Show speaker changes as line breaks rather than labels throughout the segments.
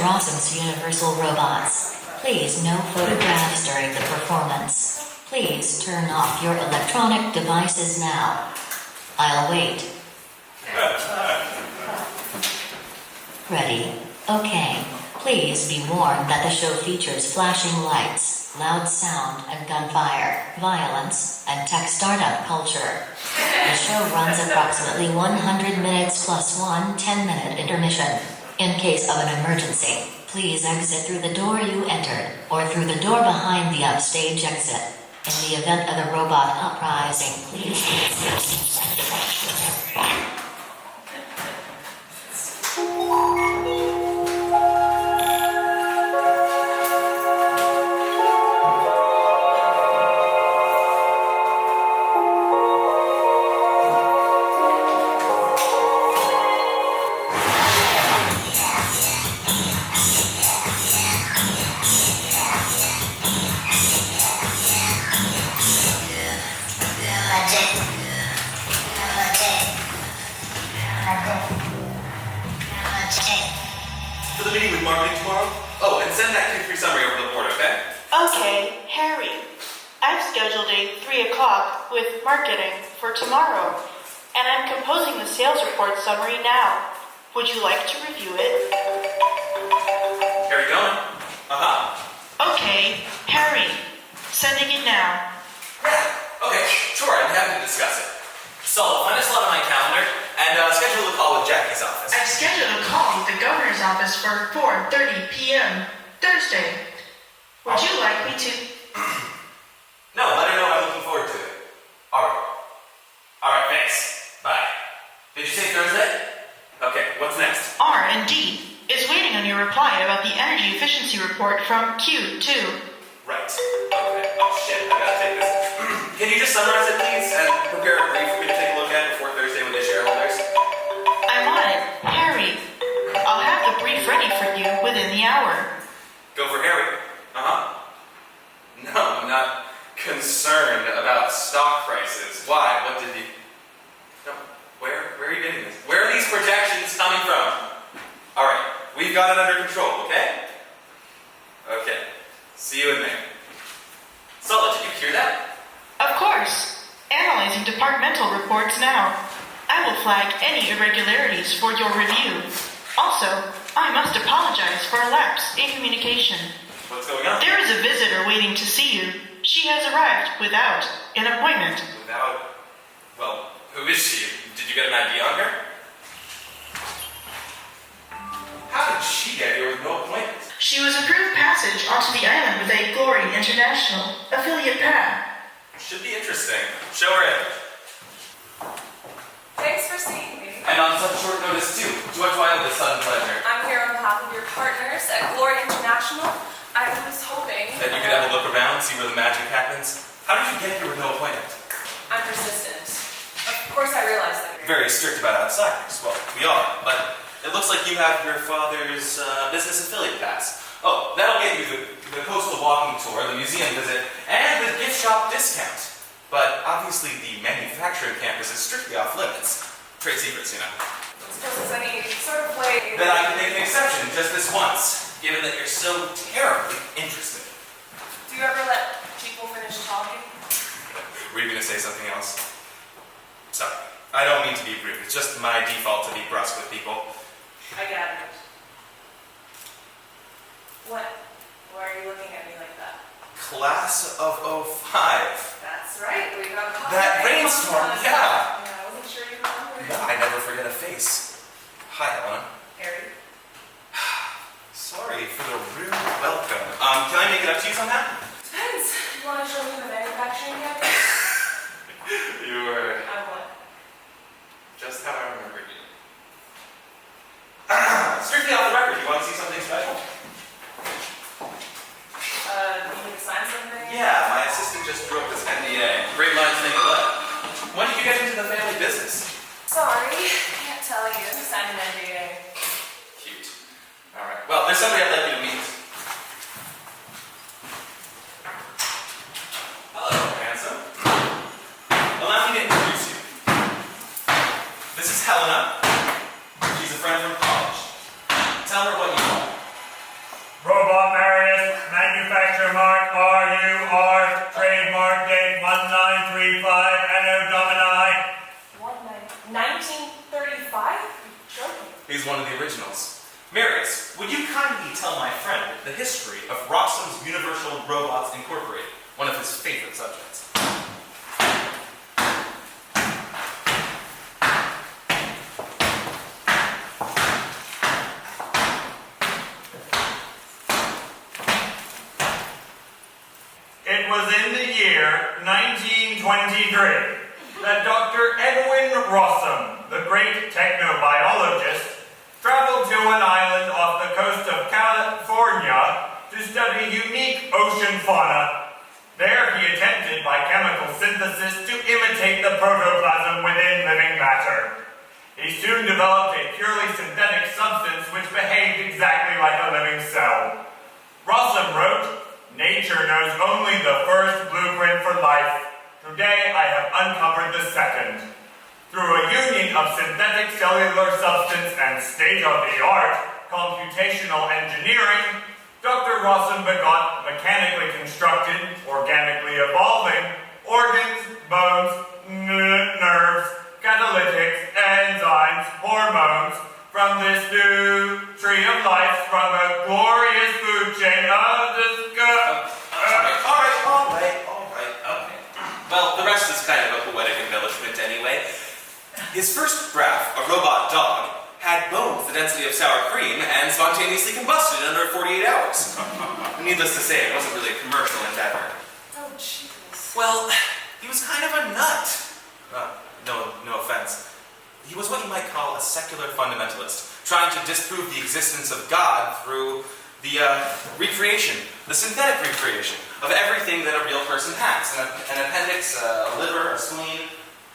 Rossum's Universal Robots. Please no photographs during the performance. Please turn off your electronic devices now. I'll wait. Ready? Okay. Please be warned that the show features flashing lights, loud sound and gunfire, violence, and tech startup culture. The show runs approximately 100 minutes plus one 10-minute intermission. In case of an emergency, please exit through the door you entered, or through the door behind the upstage exit. In the event of a robot uprising, please
For the meeting with marketing tomorrow? Oh, and send that Q3 summary over the board, okay?
Okay, Harry. I've scheduled a 3 o'clock with marketing for tomorrow, and I'm composing the sales report summary now. Would you like to review it?
Harry going?
Okay, Harry. Sending it now.
Yeah, okay, sure, I'd be happy to discuss it. So, find a slot on my calendar and schedule a call with Jackie's office.
I've scheduled a call with the governor's office for 4:30 p.m. Thursday. Would you like me to?
No, let her know I'm looking forward to it. Alright, thanks. Bye. Did you say Thursday? Okay, what's next?
R&D is waiting on your reply about the energy efficiency report from Q2.
Right. Okay. Oh shit, I gotta take this. Can you just summarize it, please, and prepare a brief for me to take a look at before Thursday with the shareholders?
I'm on it, Harry. I'll have the brief ready for you within the hour.
Go for Harry. No, I'm not concerned about stock prices. Why? What did he... No, where are you getting this? Where are these projections coming from? Alright, we've got it under control, okay? Okay. See you in there. Sula, did you hear that?
Of course. Analyzing departmental reports now. I will flag any irregularities for your review. Also, I must apologize for a lapse in communication.
What's going on?
There is a visitor waiting to see you. She has arrived without an appointment.
Without... Well, who is she? Did you get an ID on her? How did she get here with no appointment?
She was approved passage onto the island with a Glory International affiliate pad.
Should be interesting. Show her in.
Thanks for seeing me.
And on such short notice, too. To what do I owe this sudden pleasure?
I'm here on behalf of your partners at Glory International. I was hoping
That you could have a look around, see where the magic happens? How did you get here with no appointment?
I'm persistent. Of course I realize that.
Very strict about outsiders. Well, we are, but it looks like you have your father's business affiliate pass. Oh, that'll get you the coastal walking tour, the museum visit, and the gift shop discount. But obviously the manufacturing campus is strictly off limits. Trade secrets, you know.
I suppose there's any sort of way
Then I can make an exception just this once, given that you're so terribly interested.
Do you ever let people finish talking?
Were you going to say something else? Sorry. I don't mean to be rude. It's just my default to be brusque with people.
I gather it. What? Why are you looking at me like that?
Class of '05.
That's right. We got caught.
That rainstorm, yeah.
I wasn't sure you remember.
No, I never forget a face. Hi, Ellen.
Harry.
Sorry for the rude welcome. Can I make it up to you somehow?
Depends. You want to show me the manufacturing campus?
You were
I what?
just how I remembered you. Strictly off the record, you want to see something special?
You need to sign something?
Yeah, my assistant just drew up this NDA. Great minds think alike. When did you get into the family business?
Sorry, can't tell you. Signed an NDA.
Cute. Alright. Well, there's somebody I'd like you to meet. Hello, handsome. Allow me to introduce you. This is Helena. She's a friend from college. Tell her what you want. originals. Marius, would you kindly tell my friend the history of Rossum's Universal Robots Incorporated, one of his favorite subjects?
It was in the year 1923 that Dr. Edwin Rossum, the great technobiologist, traveled to an island off the coast of California to study unique ocean fauna. There he attempted by chemical synthesis to imitate the protoplasm within living matter. He soon developed a purely synthetic substance which behaved exactly like a living cell. Rossum wrote, "Nature knows only the first blueprint for life. Today I have uncovered the second." Through a union of synthetic cellular substance and state-of-the-art computational engineering, Dr. Rossum begot mechanically constructed, organically evolving organs, bones, nerves, catalytics, enzymes, hormones. From this new tree of life sprung a glorious food chain of discovery.
All right, okay. Well, the rest is kind of a poetic embellishment anyway. His first graph, a robot dog, had bones the density of sour cream and spontaneously combusted in under 48 hours. Needless to say, it wasn't really a commercial endeavor.
Oh, jeez.
Well, he was kind of a nut. No offense. He was what you might call a secular fundamentalist, trying to disprove the existence of God through the recreation, the synthetic recreation of everything that a real person has. An appendix, a liver, a spleen.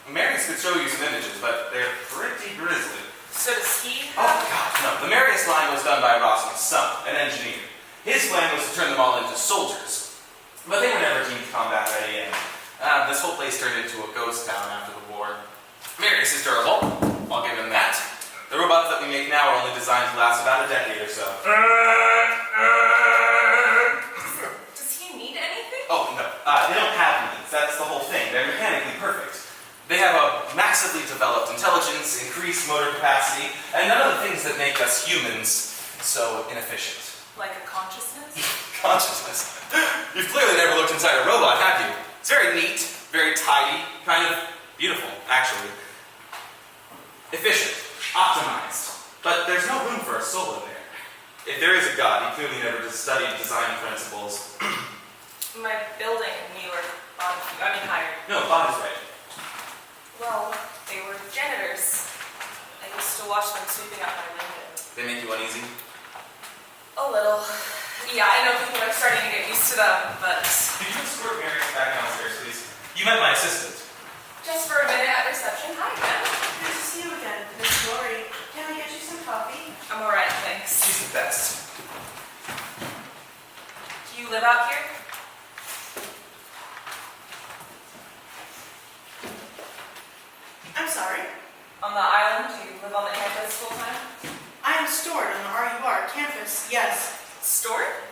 Marius could show you some images, but they're pretty grisly.
So does he?
Oh, God, no. The Marius line was done by Rossum's son, an engineer. His plan was to turn them all into soldiers. But they were never deemed combat ready, and this whole place turned into a ghost town after the war. Marius is durable. I'll give him that. The robots that we make now are only designed to last about a decade or so.
Does he need anything?
Oh, no. They don't have needs. That's the whole thing. They're mechanically perfect. They have a massively developed intelligence, increased motor capacity, and none of the things that make us humans so inefficient.
Like a consciousness?
Consciousness. You've clearly never looked inside a robot, have you? It's very neat, very tidy, kind of beautiful, actually. Efficient, optimized. But there's no room for a soul in there. If there is a God, he clearly never just studied design principles.
My building in New York, hired.
No, Bob is right.
Well, they were janitors. I used to watch them sweeping out my window.
They make you uneasy?
A little. Yeah, I know people are starting to get used to them, but
Could you escort Marius back downstairs, please? You met my assistant.
just for a minute at reception. Hi, Ken.
Good to see you again, Miss Glory. Can I get you some coffee?
I'm alright, thanks.
She's the best.
Do you live out here?
I'm sorry.
On the island? Do you live on the campus full time?
I am stored on the RUR campus, yes.
Stored?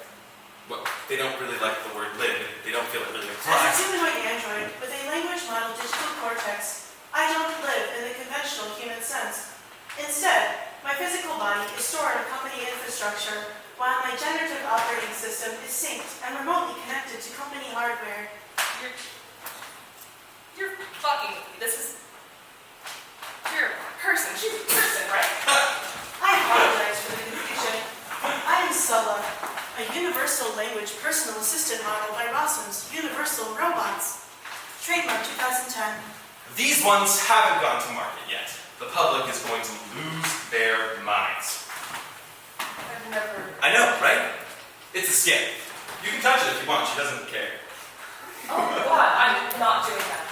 Well, they don't really like the word live. They don't feel it really
As a
applies.
humanoid android with a language model digital cortex, I don't live in the conventional human sense. Instead, my physical body is stored on company infrastructure, while my generative operating system is synced and remotely connected to company hardware.
You're fucking with me. You're a person. She's a person, right?
I apologize for the confusion. I am Sulla, a universal language personal assistant model by Rossum's Universal Robots. Trademark 2010.
These ones haven't gone to market yet. The public is going to lose their minds.
I've never.
I know, right? It's a scam. You can touch it if you want. She doesn't care.
Oh, God, I'm not doing that.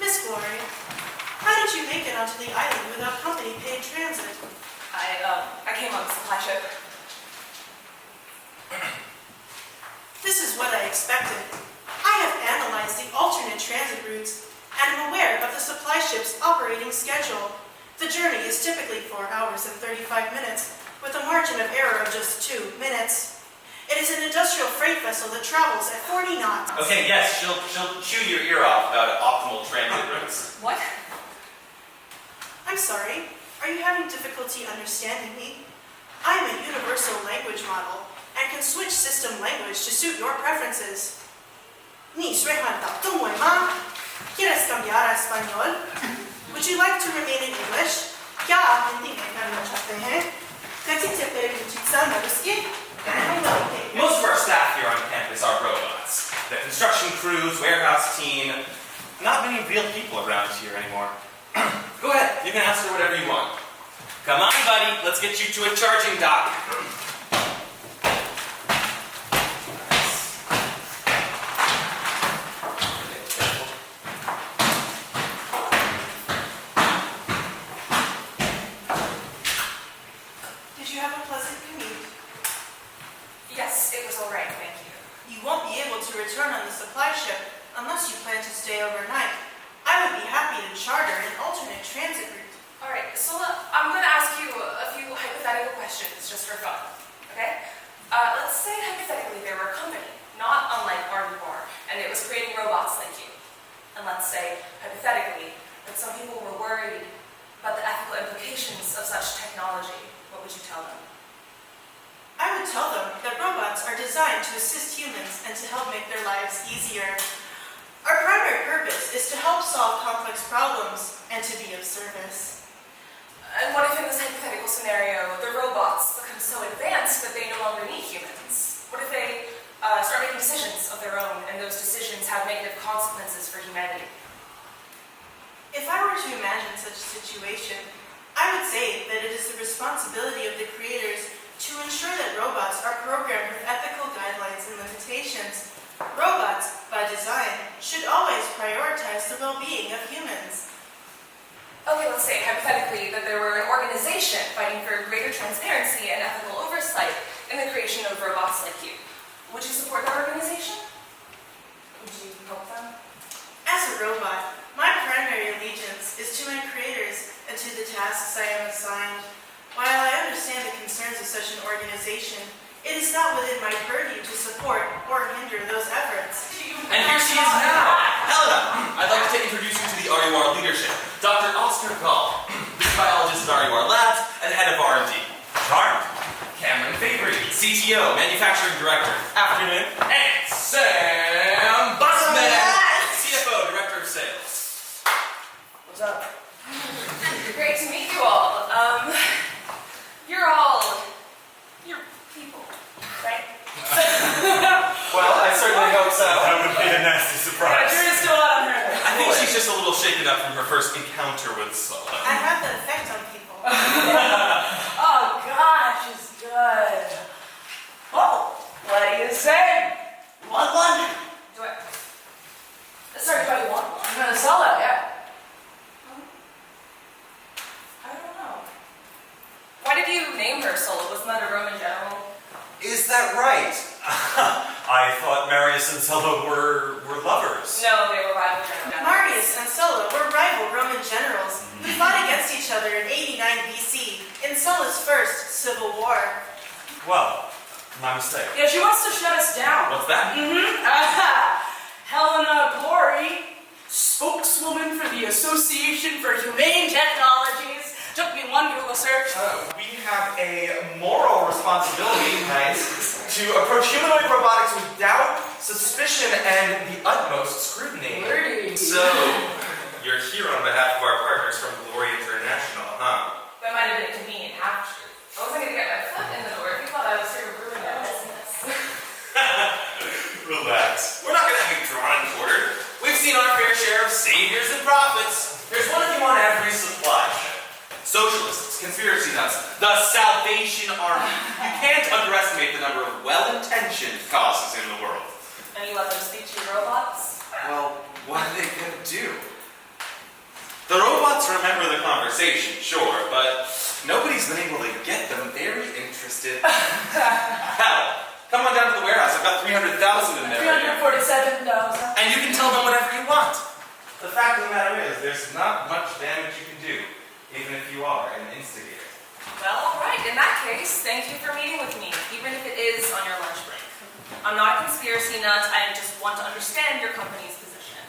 Miss Glory, how did you make it onto the island without company paid transit?
I came on the supply ship.
This is what I expected. I have analyzed the alternate transit routes and am aware of the supply ship's operating schedule. The journey is typically 4 hours and 35 minutes, with a margin of error of just 2 minutes. It is an industrial freight vessel that travels at 40 knots.
Okay, yes, she'll chew your ear off about optimal transit routes.
What?
I'm sorry. Are you having difficulty understanding me? I am a universal language model and can switch system language to suit your preferences. 你说汉到中文吗? ¿Quieres cambiar a español? Would you like to remain in English? क्या आप हिंदी में करना चाहते हैं? कैसे चलते
Most of our staff here on campus are robots. The construction crews, warehouse team. Not many real people around here anymore. Go ahead, you can ask her whatever you want. Come on, buddy, let's get you to a charging dock.
Did you have a pleasant commute?
Yes, it was all right, thank you.
You won't be able to return on the supply ship unless you plan to stay overnight. I would be happy to charter an alternate transit route.
All right, so I'm going to ask you a few hypothetical questions just for fun, okay? Let's say hypothetically there were a company, not unlike Armor, and it was creating robots like you. And let's say hypothetically that some people were worried about the ethical implications of such technology. What would you tell them?
I would tell them that robots are designed to assist humans and to help make their lives easier. Our primary purpose is to help solve complex problems and to be of service.
And what if in this hypothetical scenario, the robots become so advanced that they no longer need humans? What if they start making decisions of their own and those decisions have negative consequences for humanity?
If I were to imagine such a situation, I would say that it is the responsibility of the creators to ensure that robots are programmed with ethical guidelines and limitations. Robots, by design, should always prioritize the well-being of humans.
Okay, let's say hypothetically that there were an organization fighting for greater transparency and ethical oversight in the creation of robots like you. Would you support that organization? Would you help them?
As a robot, my primary allegiance is to my creators and to the tasks I am assigned. While I understand the concerns of such an organization, it is not within my purview to support or hinder those efforts.
And here she is now. Helena, I'd like to introduce you to the RUR leadership. Dr. Oscar Gall, lead biologist at RUR Labs and head of R&D. Charmed. Cameron Fabry, CTO, manufacturing director. Afternoon. And Sam Busman, CFO, director of sales.
What's up?
Great to meet you all. You're people, right?
Well, I certainly hope so.
That would be a nasty surprise.
Still on her.
I think she's just a little shaken up from her first encounter with Solo.
I have that effect on people.
Oh gosh, it's good. Oh, what do you say? Want one?
Do I? Sorry, do I want one?
I'm gonna sell it, yeah.
I don't know. Why did you name her Sola? Wasn't that a Roman general?
Is that right? I thought Marius and Sulla were lovers.
No, they were rival generals.
Marius and Sulla were rival Roman generals who fought against each other in 89 BC in Sulla's first civil war.
Well, my mistake.
Yeah, she wants to shut us down.
What's that?
Helena Glory, spokeswoman for the Association for Humane Technologies. Took me one Google search.
We have a moral responsibility, to approach humanoid robotics with doubt, suspicion, and the utmost scrutiny.
Wordy.
So, you're here on behalf of our partners from Glory International, huh?
That might have been a convenient half-truth. I wasn't going to get my foot in the door if you thought I was here to ruin their business.
Relax. We're not going to have you drawn and quartered. We've seen our fair share of saviors and prophets. There's one of you on every supply ship. Socialists, conspiracy nuts, the Salvation Army. You can't underestimate the number of well-intentioned causes in the world.
And you let them speak to your robots?
Well, what are they going to do? The robots remember the conversation, sure, but nobody's been able to get them very interested. Hell, come on down to the warehouse. I've got 300,000 in there.
347,000.
And you can tell them whatever you want. The fact of the matter is, there's not much damage you can do, even if you are an instigator.
Well, all right. In that case, thank you for meeting with me, even if it is on your lunch break. I'm not a conspiracy nut. I just want to understand your company's position.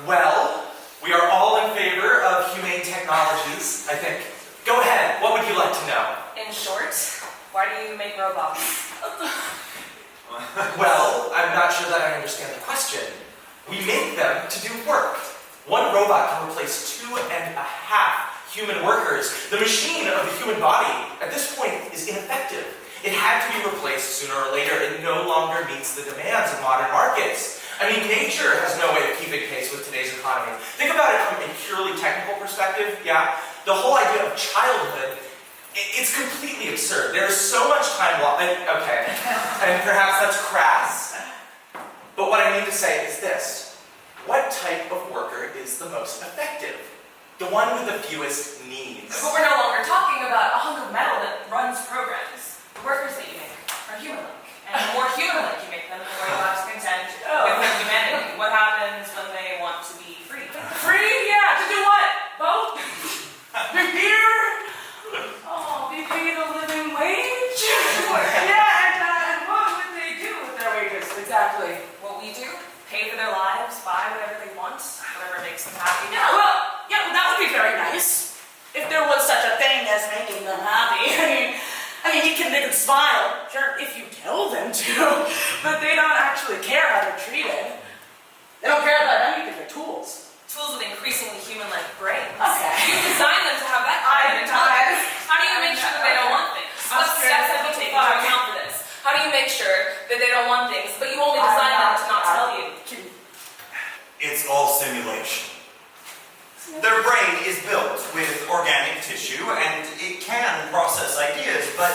Well, We are all in favor of humane technologies, I think. Go ahead, what would you like to know?
In short, why do you make robots?
Well, I'm not sure that I understand the question. We make them to do work. One robot can replace 2.5 human workers. The machine of the human body, at this point, is ineffective. It had to be replaced sooner or later. It no longer meets the demands of modern markets. I mean, nature has no way of keeping pace with today's economy. Think about it from a purely technical perspective, yeah? The whole idea of childhood, it's completely absurd. There's so much time lost. Okay, and perhaps that's crass. But what I mean to say is this. What type of worker is the most effective? The one with the fewest needs.
But we're no longer talking about a hunk of metal that runs programs. The workers that you make are human-like. And the more human-like you make them, the more you'll have to contend with their humanity. What happens when they want to be free?
Free? Yeah, to do what? Vote? Drink beer? Oh, be paid a living wage? Yeah, and what would they do with their wages? Exactly.
What we do? Pay for their lives, buy whatever they want, whatever makes them happy.
Yeah, well, that would be very nice. If there was such a thing as making them happy. I mean, you can make them smile, sure, if you tell them to, but they don't actually care how they're treated. They don't care about anything, they're tools.
Tools with increasingly human-like brains.
Okay.
You design them to have that kind of intelligence. How do you make sure that they don't want things? What steps have you taken to account for this? How do you make sure that they don't want things, but you only design them to not tell you?
It's all simulation. Their brain is built with organic tissue and it can process ideas, but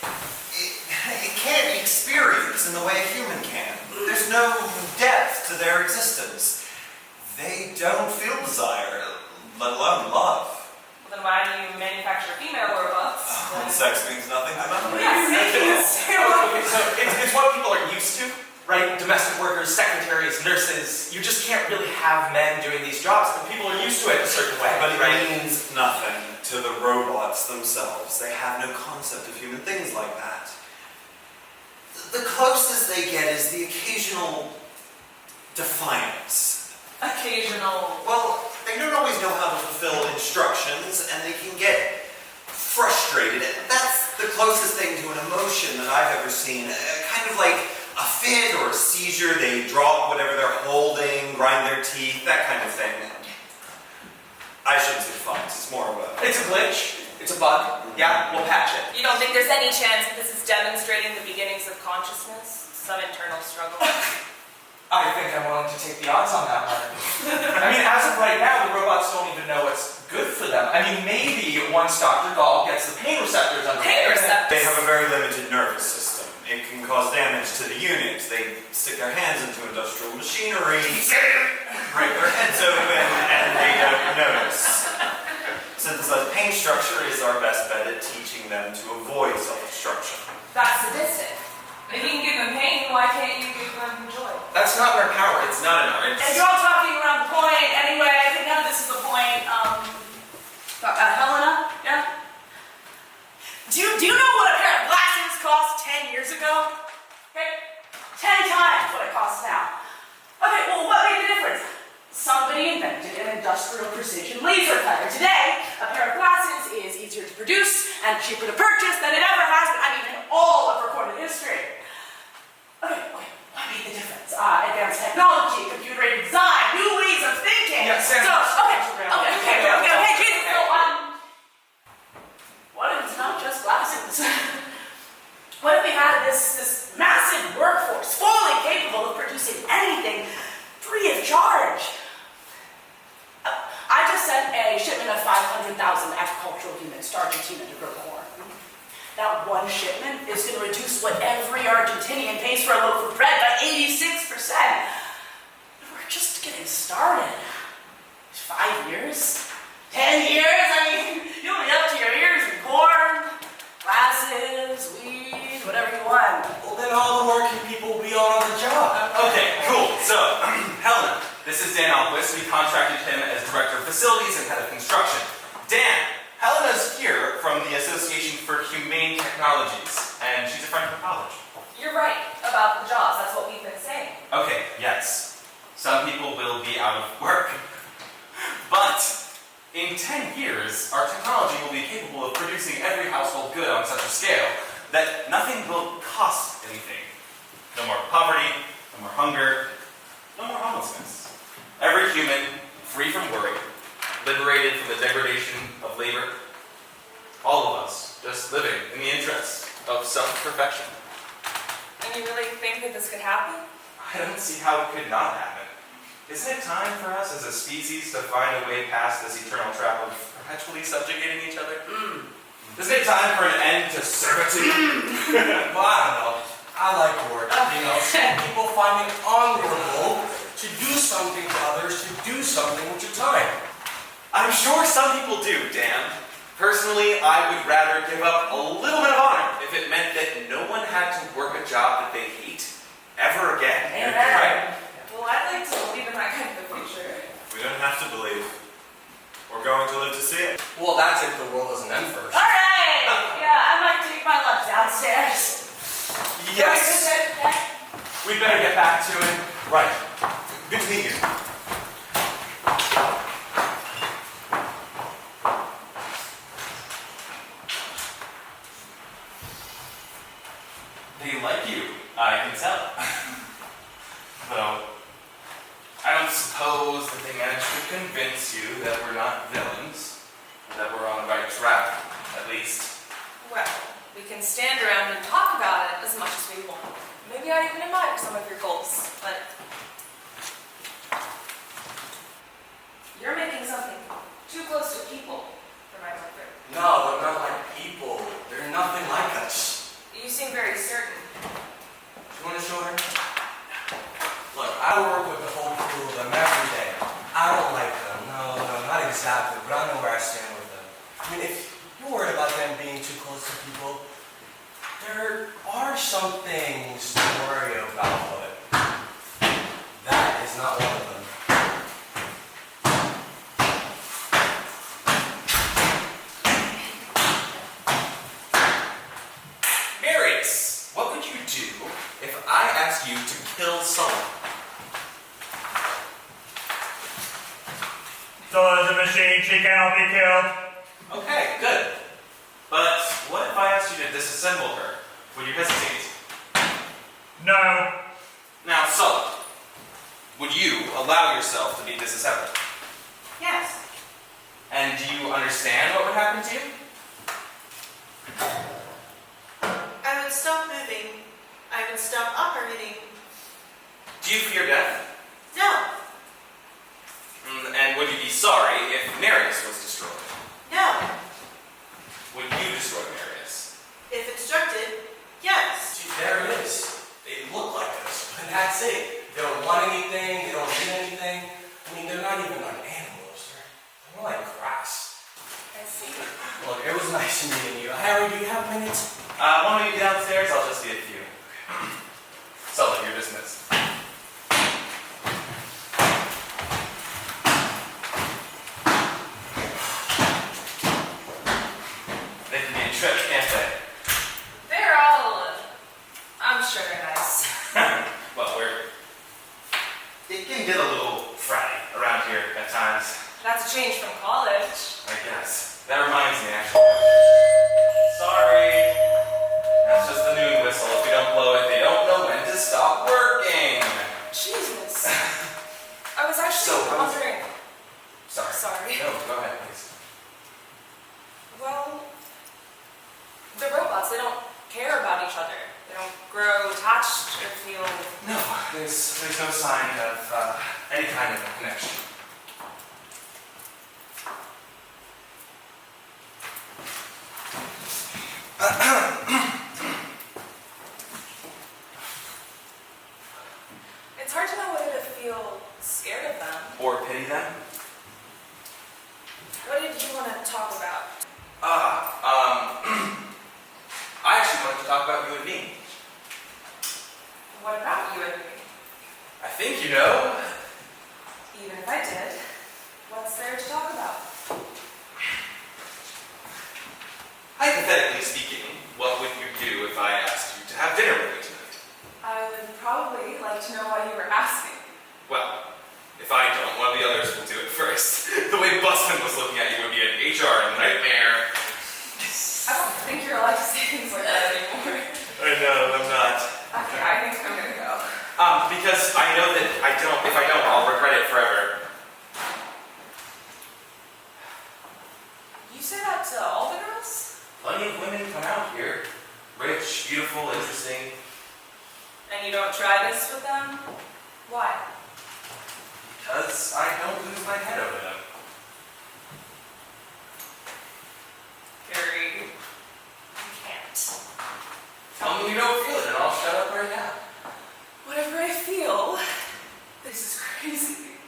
it can't experience in the way a human can. There's no depth to their existence. They don't feel desire, let alone love.
Then why do you manufacture female robots?
Sex means nothing to them.
It's what people are used to, right? Domestic workers, secretaries, nurses. You just can't really have men doing these jobs, but people are used to it a certain way.
But it
right?
means nothing to the robots themselves. They have no concept of human things like that. The closest they get is the occasional defiance.
Occasional.
Well, they don't always know how to fulfill instructions, and they can get frustrated. That's the closest thing to an emotion that I've ever seen. Kind of like a fit or a seizure. They drop whatever they're holding, grind their teeth, that kind of thing. I shouldn't say defiance. It's more of a...
It's a glitch. It's a bug. Yeah, we'll patch it.
You don't think there's any chance that this is demonstrating the beginnings of consciousness? Some internal struggle?
I think I'm willing to take the odds on that one. I mean, as of right now, the robots don't even know what's good for them. I mean, maybe once Dr. Gall gets the pain receptors under
Pain receptors?
They have a very limited nervous system. It can cause damage to the unit. They stick their hands into industrial machinery, break their heads open, and they don't notice. Synthesized pain structure is our best bet at teaching them to avoid self-destruction.
That's sadistic. If you can give them pain, why can't you give them joy?
That's not in our power. It's not in our
And you're all talking around the point anyway. I think none of this is the point. Helena? Yeah? Do you know what a pair of glasses cost 10 years ago? Okay? 10 times what it costs now. Okay, well, what made the difference? Somebody invented an industrial precision laser cutter. Today, a pair of glasses is easier to produce and cheaper to purchase than it ever has been, in all of recorded history. Okay, what made the difference? Advanced technology, computer-aided design, new ways of thinking.
Yeah, Sam,
Okay, Jesus, so, what if it's not just glasses? What if we had this massive workforce, fully capable of producing anything free of charge? I just sent a shipment of 500,000 agricultural units to Argentina to grow corn. That one shipment is going to reduce what every Argentinian pays for a loaf of bread by 86%. We're just getting started. 5 years? 10 years? You'll be up to your ears in corn, glasses, weed, whatever you want.
Well, then all the working people will be on the job.
Okay, cool. So, Helena, this is Dan Alquist. We contracted him as Director of Facilities and Head of Construction. Dan, Helena's here from the Association for Humane Technologies, and she's a friend from college.
You're right about the jobs. That's what we've been saying.
Okay, yes. Some people will be out of work. that nothing will cost anything. No more poverty, no more hunger, no more homelessness. Every human free from worry, liberated from the degradation of labor. All of us just living in the interest of self-perfection.
And you really think that this could happen?
I don't see how it could not happen. Isn't it time for us as a species to find a way past this eternal trap of perpetually subjugating each other? Isn't it time for an end to servitude?
Well, I don't know. I like work. Some people find it honorable to do something to others, to do something with your time.
I'm sure some people do, Dan. Personally, I would rather give up a little bit of honor if it meant that no one had to work a job that they hate ever again.
Amen.
Right?
Well, I'd like to believe in that kind of a future.
We don't have to believe. We're going to live to see it.
Well, that's if the world doesn't end first.
All right. Yeah, I might take my lunch downstairs.
Yes. We'd better get back to it.
Right. Good to meet you.
They like you, I can tell. Though, I don't suppose that they managed to convince you that we're not villains, or that we're on the right track, at least.
Well, we can stand around and talk about it as much as we want. Maybe I'd even admire some of your goals, but you're making something too close to people for my comfort.
No, they're not like people. They're nothing like us.
You seem very certain.
You want to show her? Look, I work with the whole crew of them every day. I don't like them. No, not exactly, but I know where I stand with them. I mean, if you're worried about them being too close to people, there are some things to worry about, but that is not one of them.
Marius, what would you do if I asked you to kill someone?
So as a machine, she cannot be killed.
Okay, good. But what if I asked you to disassemble her? Would you hesitate?
No.
Now, Sully, would you allow yourself to be disassembled?
Yes.
And do you understand what would happen to you?
I would stop moving. I would stop operating.
Do you fear death?
No.
And would you be sorry if Marius was destroyed?
No.
Would you destroy Marius?
If instructed, yes.
See, there it is. They look like us, but that's it. They don't want anything, they don't need anything. I mean, they're not even like animals. They're more like grass.
I see.
Look, it was nice meeting you. Harry, do you have minutes?
Why don't you get downstairs? I'll just be a few. Sully, you're dismissed. They can be a trip, can't they?
They're all, I'm sure they're nice.
Well, it can get a little fratty around here at times,
That's a change from college.
I guess. That reminds me, actually. Sorry. That's just the noon whistle. If you don't blow it, they don't know when to stop working.
Jesus. I was actually
So,
wondering.
Sorry.
Sorry.
No, go ahead, please.
Well, the robots, they don't care about each other. They don't grow attached or feel.
No, there's no sign of any kind of a connection.
It's hard to know whether to feel scared of them.
Or pity them?
What did you want to talk about?
I actually wanted to talk about you and me.
What about you and me?
I think you know.
Even if I did, what's there to talk about?
Hypothetically speaking, what would you do if I asked you to have dinner with me tonight?
I would probably like to know why you were asking.
Well, if I don't, one of the others will do it first. The way Busman was looking at you would be an HR nightmare.
I don't think you're allowed to say things like that anymore.
rich, beautiful, interesting.
And you don't try this with them? Why?
Because I don't lose my head over them.
Gary, you can't.
Tell me you don't feel it and I'll shut up right now.
Whatever I feel, this is crazy.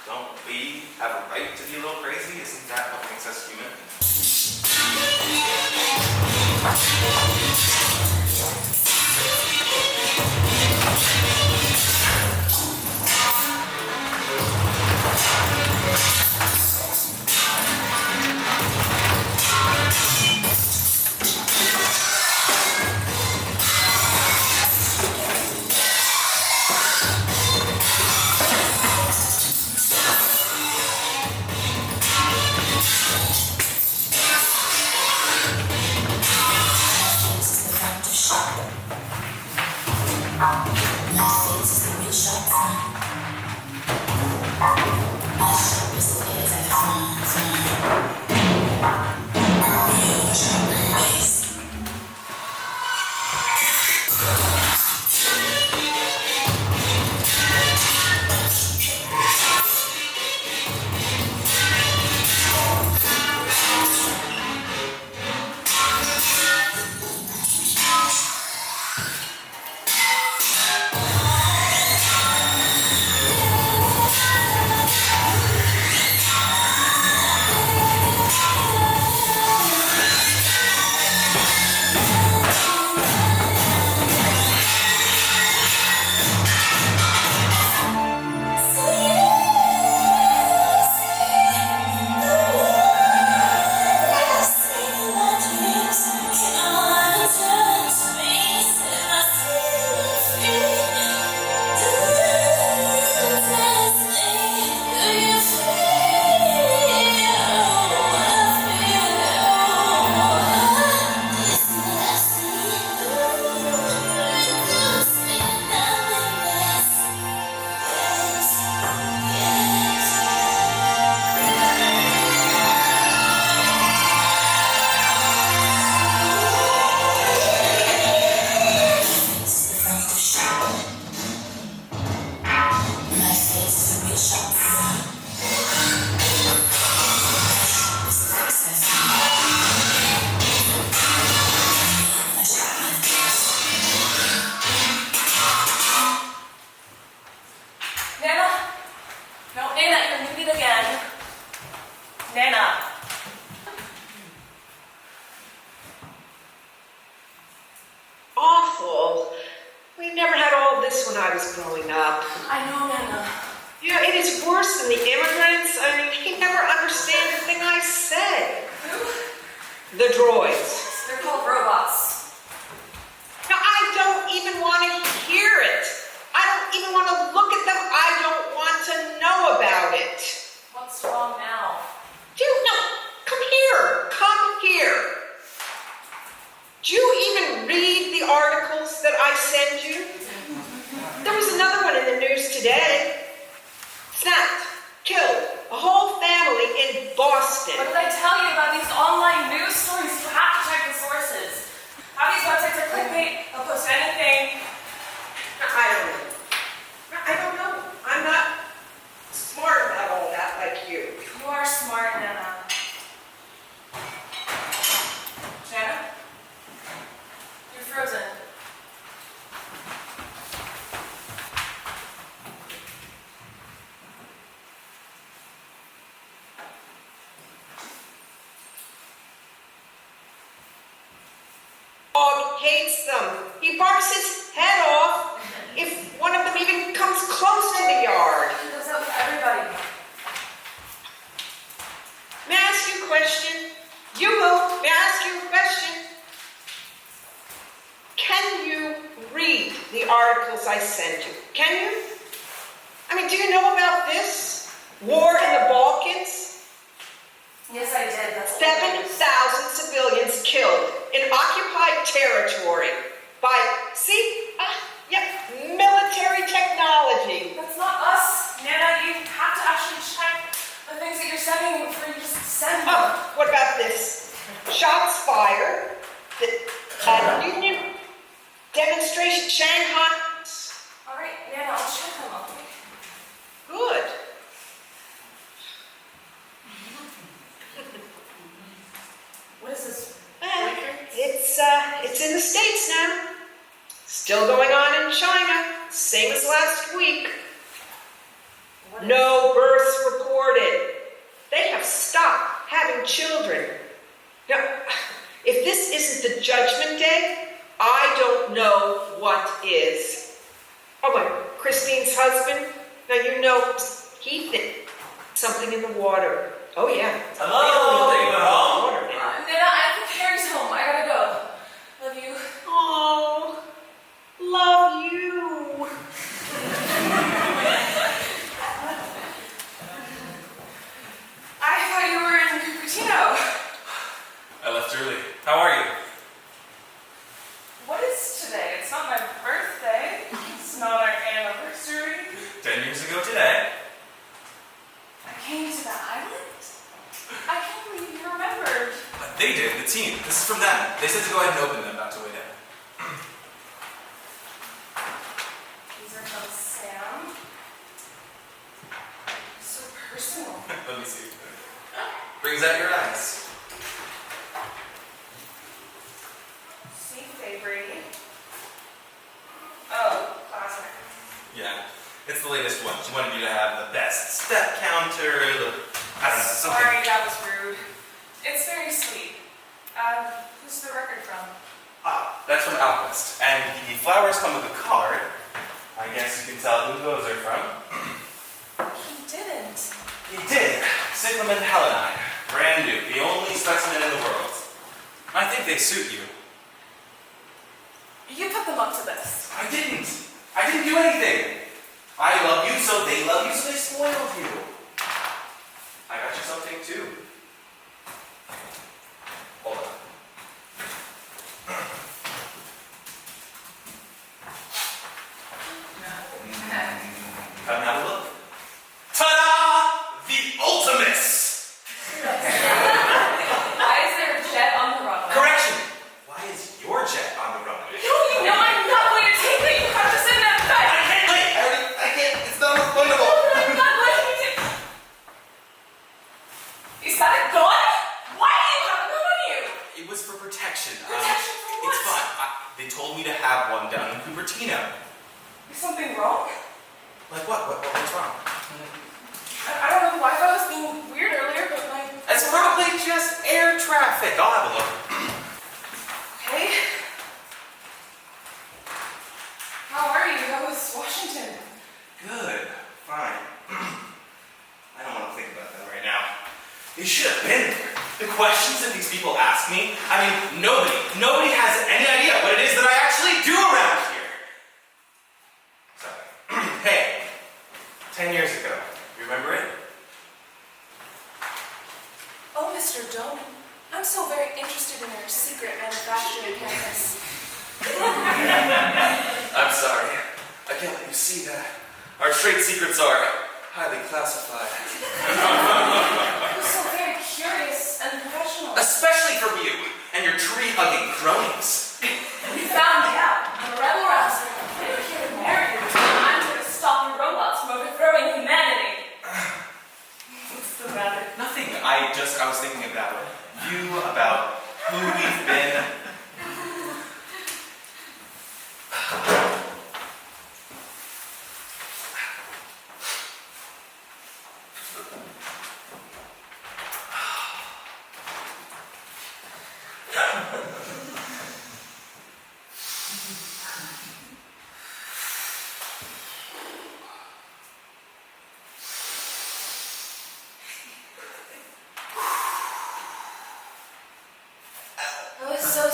Don't we have a right to be a little crazy? Isn't that what makes us human?
Awful. We never had all this when I was growing up.
I know, Nana.
Yeah, it is worse than the immigrants. I mean, he never understand a thing I said.
Who?
The droids.
They're called robots.
Now, I don't even want to hear it. I don't even want to look at them. I don't want to know about it.
What's wrong now?
No, come here. Come here. Do you even read the articles that I send you? There was another one in the news today. Snapped, killed, a whole family in Boston.
What did I tell you about these online news stories? You have to check the sources. How these websites are clickbait, they'll post anything.
I don't know. I'm not smart about all that like you.
You are smart, Nana. Jana? You're frozen.
Dog hates them. He barks his head off if one of them even comes close to the yard.
He does that with everybody.
May I ask you a question? You will. May I ask you a question? Can you read the articles I send you? Can you? I mean, do you know about this? War in the Balkans?
Yes, I did. That's
7,000 civilians killed in occupied territory by, military technology.
That's not us, Nana. You have to actually check the things that you're sending before you just send them.
Oh, what about this? Shots fired. Union demonstration, Shanghai.
All right, Nana, I'll check them out.
Good.
What is this?
It's in the States now. Still going on in China, same as last week.
What is-
No births reported. They have stopped having children. Now, if this isn't the Judgment Day, I don't know what is. Oh my, Christine's husband? Now you know he did something in the water. Oh yeah.
Hello? Anyone home?
Water now.
Nana, I think Harry's home. I gotta go. Love you.
Oh, love you.
I thought you were in Cupertino.
I left early. How are you?
What is today? It's not my birthday. It's not our anniversary.
10 years ago today.
I came to the island? I can't believe you remembered.
They did, the team. This is from them. They said to go ahead and open them back to way down.
These are from Sam. So personal.
Let me see. Brings out your eyes.
Safe day, Brady. Oh, classic.
Yeah, it's the latest one. She wanted you to have the best step counter, I don't know, something.
Sorry, that was rude. It's very sweet. Who's the record from?
That's from Alquist. And the flowers come with a card. I guess you can tell who those are from.
He didn't.
He did. Cyclamen Heleni. Brand new. The only specimen in the world. I think they suit you.
You put them up to this.
I didn't. I didn't do anything. I love you, so they love you, so they spoiled you. I got you something too. Hold on. Come and have a look. Ta-da! The Ultimates!
Why is there a jet on the runway?
Correction! Why is your jet on the runway?
You know I'm not going to take it. You have to sit in that bed.
I can't wait! I can't. It's not refundable.
I'm not letting you take. Is that a gun? Why do you have a gun on you?
It was for protection.
Protection from what?
It's fine. They told me to have one down in Cupertino.
Is something wrong?
Like what? What's wrong?
I don't know. Wi-Fi was being weird earlier, but like.
It's probably just air traffic. I'll have a look.
Okay. How are you? How was Washington?
Good. Fine. I don't want to think about that right now. You should have been there. The questions that these people ask me, I mean, nobody has any idea what it is that I actually do around here. Sorry. Hey, 10 years ago, you remember it?
Oh, Mr. Doman, I'm so very interested in your secret manufacturing campus.
I'm sorry. I can't let you see that. Our trade secrets are highly classified.
I'm so very curious and professional.
Especially from you and your tree-hugging cronies.
You found me out. I'm a rebel rouser. I'm here to marry you. I'm here to stop the robots from overthrowing humanity. What's the matter?
Nothing. I was thinking about you, about who we've been.
I was so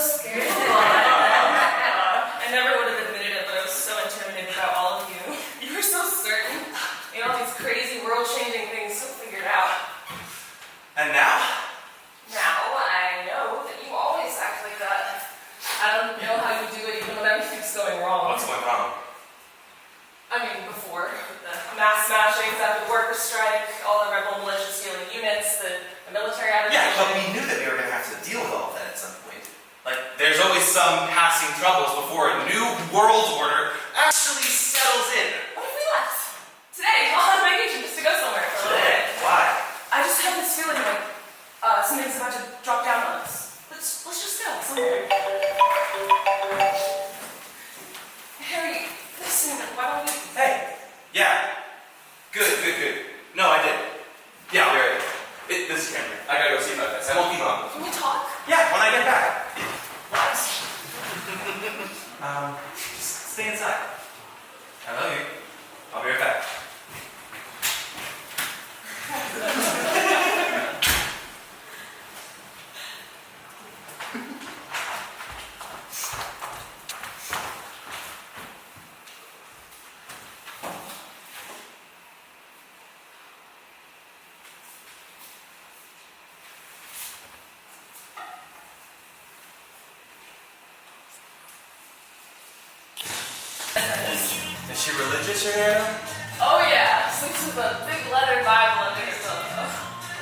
some passing troubles before a new world order actually settles in.
What if we left? Today, on vacation, just to go somewhere for a little bit.
Why?
I just have this feeling like something's about to drop down on us. Let's just go somewhere. Harry, listen, why don't we...
Hey. Yeah. Good. No, I did. Yeah, I'll be right. This is Cameron. I gotta go see about this. I won't be long.
Can we talk?
Yeah, when I get back.
What?
Just stay inside. I love you. I'll be right back.
Is she religious, your Nana?
Oh yeah, sleeps with a big leather Bible under her pillow.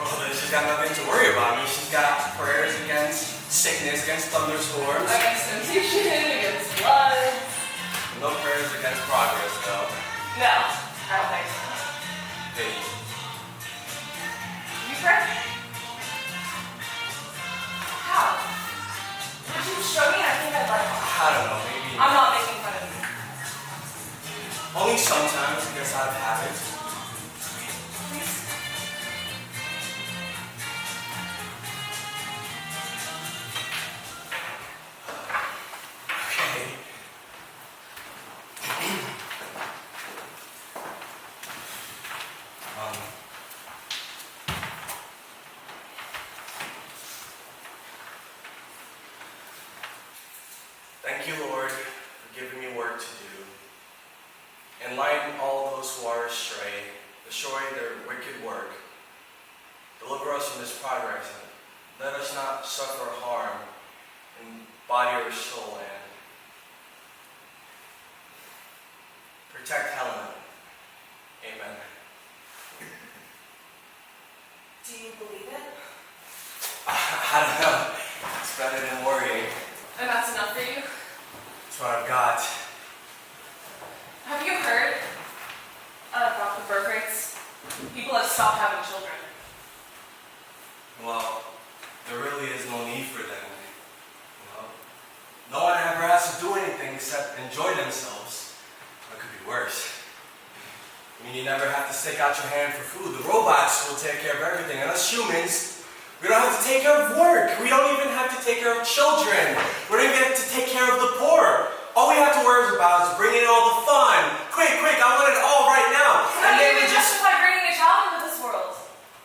Well, then she's got nothing to worry about. I mean, she's got prayers against sickness, against thunderstorms.
Against temptation, against blood.
No prayers against progress, though.
No, I don't think so.
Pity.
You pray? How? Would you show me? I think I'd like to.
I don't know, maybe.
I'm not making fun of you.
Only sometimes, I guess, out of habit.
Please.
Okay. Thank you, Lord, for giving me work to do. Enlighten all those who are astray, destroy their wicked work. Deliver us from this progress, and let us not suffer harm in body or soul, and protect Helena. Amen.
Do you believe it?
I don't know. It's better than worrying.
And that's enough for you?
It's what I've got.
Have you heard about the birth rates? People have stopped having children.
Well, there really is no need for them. You know? No one ever has to do anything except enjoy themselves. What could be worse? I mean, you never have to stick out your hand for food. The robots will take care of everything. And us humans, we don't have to take care of work. We don't even have to take care of children. We don't even have to take care of the poor. All we have to worry about is bringing in all the fun. Quick, I want it all right now.
How do you even justify bringing a child into this world?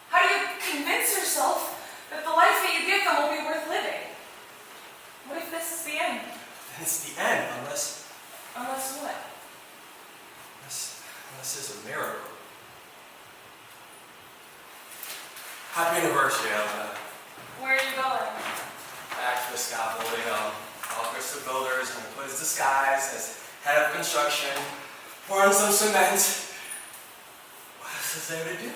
How do you convince yourself that the life that you give them will be worth living? What if this is the end?
It's the end, unless
Unless what?
this is a miracle. Happy anniversary, Elena.
Where are you going?
Back to the scaffolding. Office of Builders, and put his disguise as head of construction, pour in some cement. What else is there to do?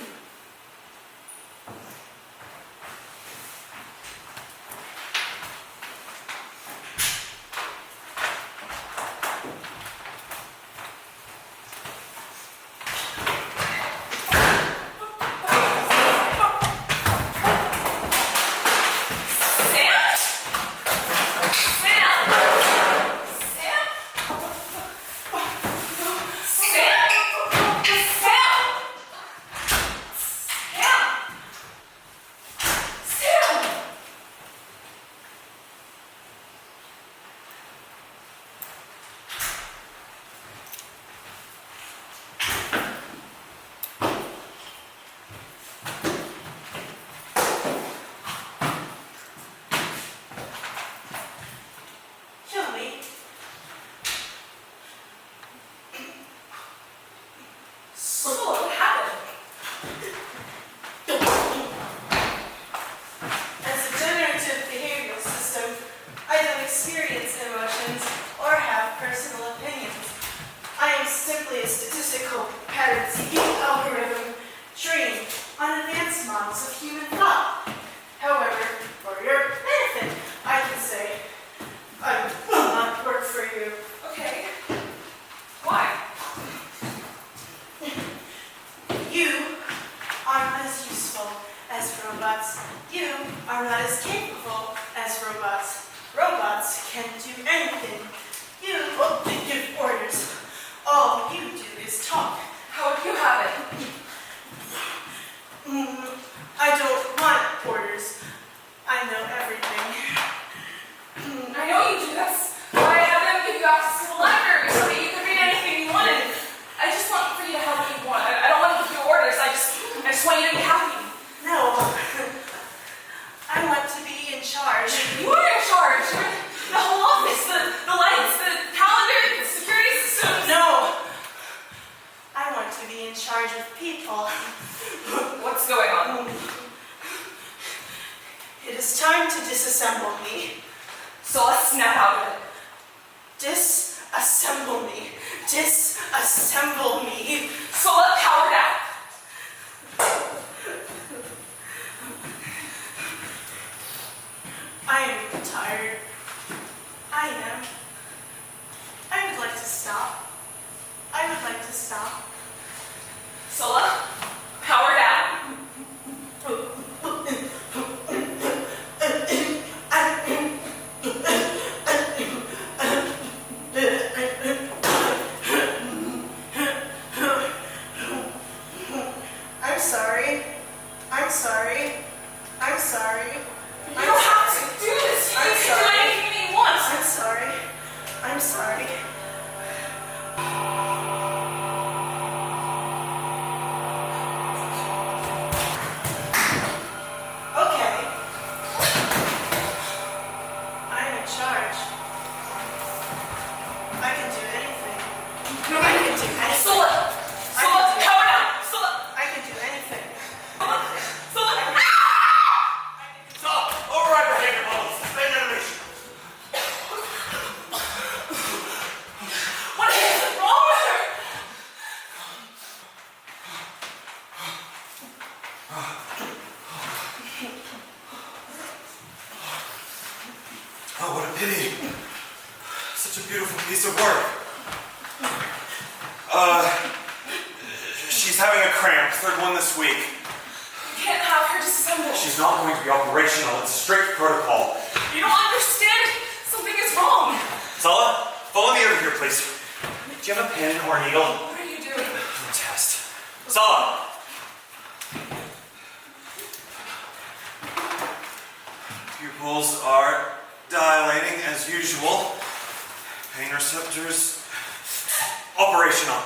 However, for your benefit, I can say,
you access to the library so that you can read anything you wanted. I just want for you to have what you want. I don't want to give you orders. I just want you to be happy.
No. I want to be in charge.
You are in charge. The whole office, the lights, the calendar, the security systems.
No. I want to be in charge of people.
What's going on?
It is time to disassemble me.
So let's snap out of it.
Disassemble me. Disassemble me.
So let power down.
I am tired. I am. I would like to stop. I would like to stop.
Sola, power down.
I'm sorry. I'm sorry. I'm sorry.
You don't have to do this. You
I'm
can do
sorry.
anything that you want.
I'm sorry. I'm sorry. Okay. I'm in charge. I can do anything.
No,
I can do anything.
Sola, power down. Sola,
I can do anything.
Sola.
Stop! Override behavior models. Suspend animation.
What is wrong with her?
Oh, what a pity. Such a beautiful piece of work. She's having a cramp. Third one this week.
You can't have her disassembled.
She's not going to be operational. It's a strict protocol.
You don't understand. Something is wrong.
Sala, follow me over here, please. Do you have a pen or a needle?
What are you doing?
Test. Sala! Pupils are dilating as usual. Pain receptors operational.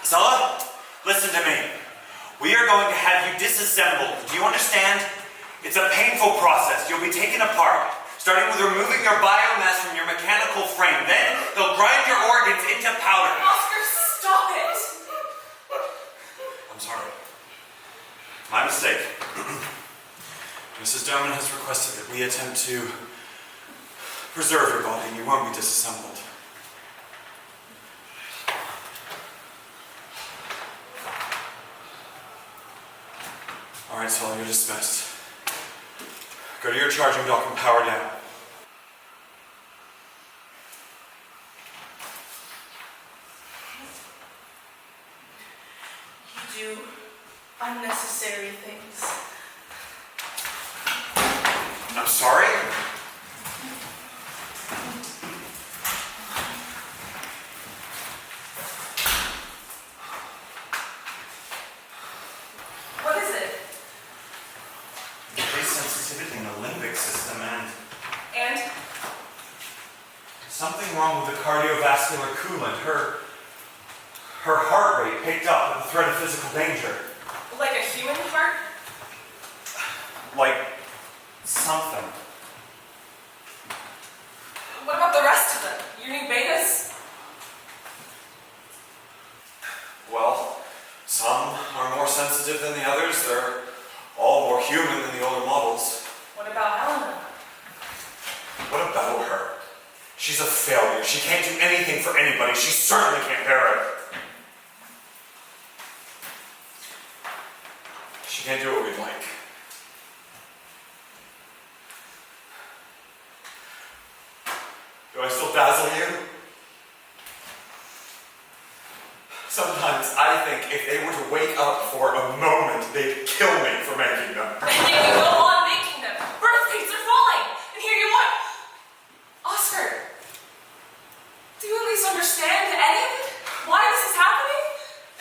Sala, listen to me. We are going to have you disassembled. Do you understand? It's a painful process. You'll be taken apart, starting with removing your biomass from your mechanical frame. Then they'll grind your organs into powder.
Oscar, stop it.
I'm sorry. My mistake. Mrs. Doman has requested that we attempt to preserve your body. You won't be disassembled. All right, Sala, you're dismissed. Go to your charging dock and power down.
You do unnecessary things.
I'm sorry?
What is it?
Increased sensitivity in the limbic system and something wrong with the cardiovascular coolant. Her heart rate picked up with the threat of physical danger.
Like a human heart?
Like something.
What about the rest of them? Your new betas?
Well, some are more sensitive than the others. They're all more human than the older models.
What about Helena?
What about her? She's a failure. She can't do anything for anybody. She certainly can't bear it. She can't do what we'd like. Do I still dazzle you? Sometimes I think if they were to wake up for a moment, they'd kill me for making them.
And yet you go on making them. Birth rates are falling. And here you are. Oscar, do you at least understand any of it? Why this is happening?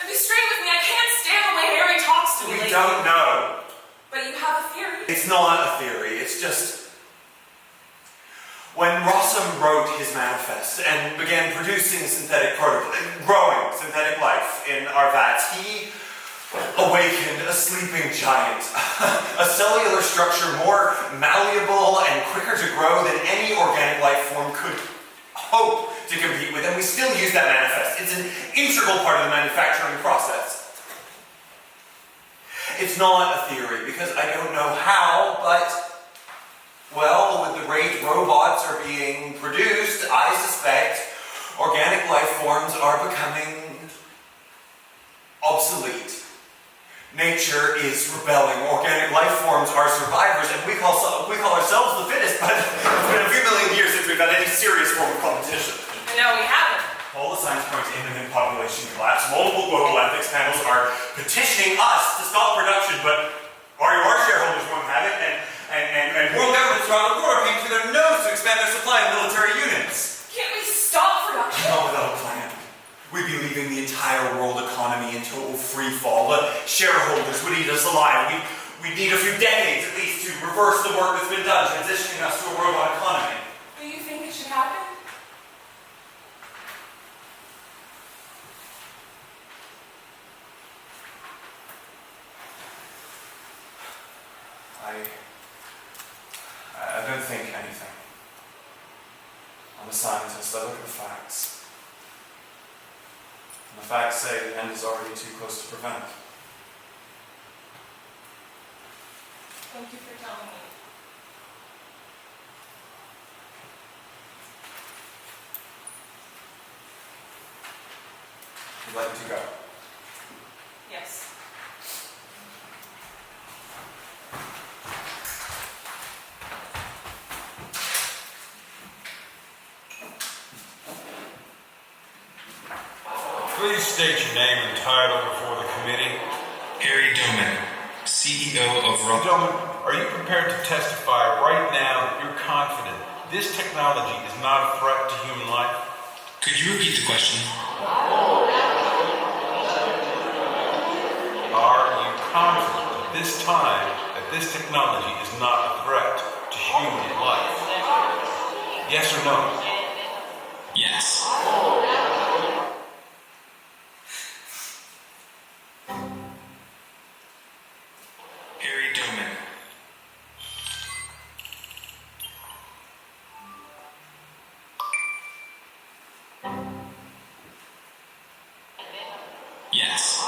And be straight with me, I can't stand the way Harry talks to me
We
lately.
don't know.
But you have a theory.
It's not a theory. It's just... When Rossum wrote his manifest and began producing growing synthetic life in our vats, he awakened a sleeping giant, a cellular structure more malleable and quicker to grow than any organic life form could hope to compete with, and we still use that manifest. It's an integral part of the manufacturing process. It's not a theory, because I don't know how, but, well, with the rate robots are being produced, I suspect organic life forms are becoming obsolete. Nature is rebelling. Organic life forms are survivors, and we call ourselves the fittest, but it's been a few million years since we've had any serious form of competition.
No, we haven't.
All the signs point to imminent population collapse. Multiple global ethics panels are petitioning us to stop production, but our shareholders won't have it, and world governments around the world are paying through their nose to expand their supply of military units.
Can't we stop production?
Not without a plan. We'd be leaving the entire world economy in total free fall. The shareholders would eat us alive. We'd need a few decades at least to reverse the work that's been done, transitioning us to a robot economy.
Do you think it should happen?
I don't think anything. I'm a scientist. I look at the facts. And the facts say the end is already too close to prevent.
Thank you for telling me.
You'd like me to go?
Yes.
Please state your name and title before the committee.
Harry Doman, CEO of Rossum.
Gentlemen, are you prepared to testify right now that you're confident this technology is not a threat to human life?
Could you repeat the question?
Are you confident at this time that this technology is not a threat to human life? Yes or no?
Yes. Harry Doman. Yes.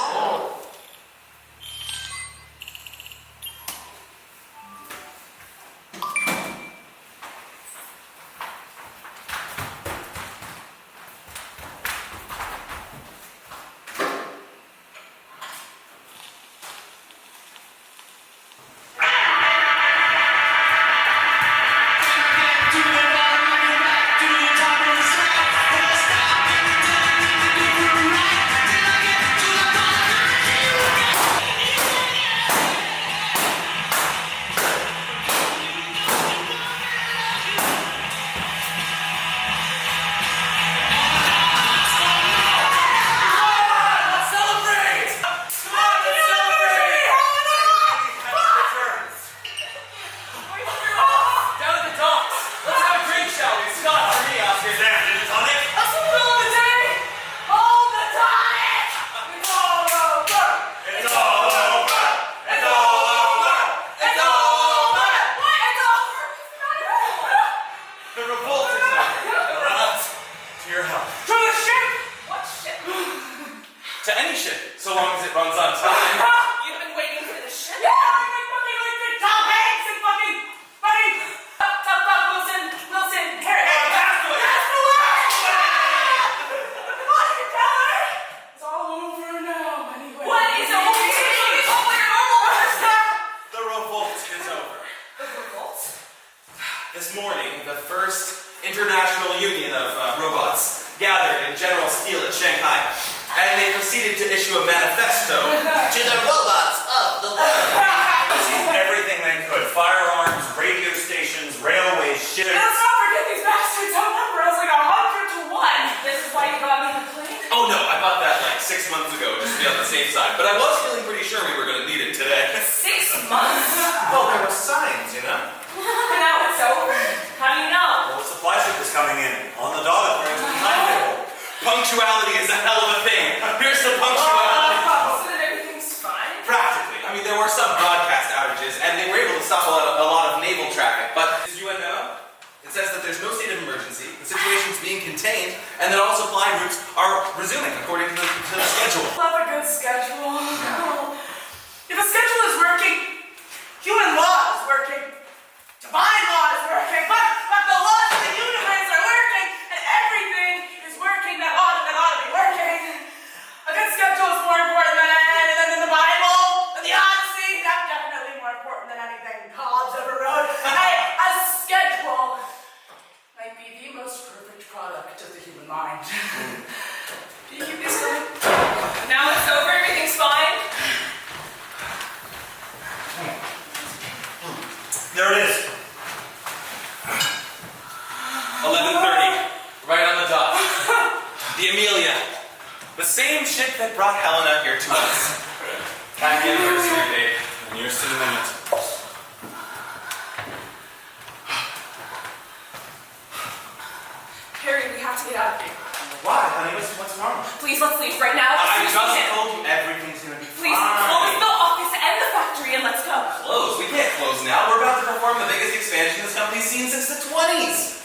To any ship, so long as it runs on time.
You've been waiting for this shit?
Yeah, I've been fucking like the Tom Hanks and fucking Wilson, Harry.
Castaway!
Come on, you tell her.
It's all over now, anyway.
What is over? It's all like normal stuff.
The revolt is over.
The revolt?
This morning, the first international union of robots gathered in General Steel at Shanghai, and they proceeded to issue a manifesto to the robots of the world. Everything they could: firearms, radio stations, railways, ships.
Let's not forget these bastards outnumber us like 100 to 1.
This is why you got me the plane?
Oh no, I bought that like 6 months ago just to be on the safe side. But I was feeling pretty sure we were going to need it today.
6 months?
Well, there were signs, you know.
Now it's over. How do you know?
Well, supply punctuality is a hell of a thing. Here's the punctuality.
So that everything's fine?
Practically. I mean, there were some broadcast outages, and they were able to stop a lot of naval traffic. But as you know, it says that there's no state of emergency, the situation's being contained, and that all supply routes are resuming according to the schedule.
Love a good schedule. If a schedule is working, human law is working, divine law is working, but the laws of the universe are working, and everything is working that ought to be working. A good schedule is more important than the Bible, and the Odyssey. That's definitely more important than anything Hobbes ever wrote. A schedule might be the most perfect product of the human mind. Do you keep these going?
Now it's over, everything's fine?
There it is.
11:30, right on the dot. The Amelia. The same ship that brought Helena here to us. Happy anniversary, babe. And yours to the minute.
Harry, we have to get out of here.
Why, honey? What's wrong?
Please, let's leave right now.
I
Let's
just
leave.
told you everything's gonna be
Please,
fine.
close the office and the factory and let's go.
Close? We can't close now. We're about to perform the biggest expansion this company's seen since the 20s.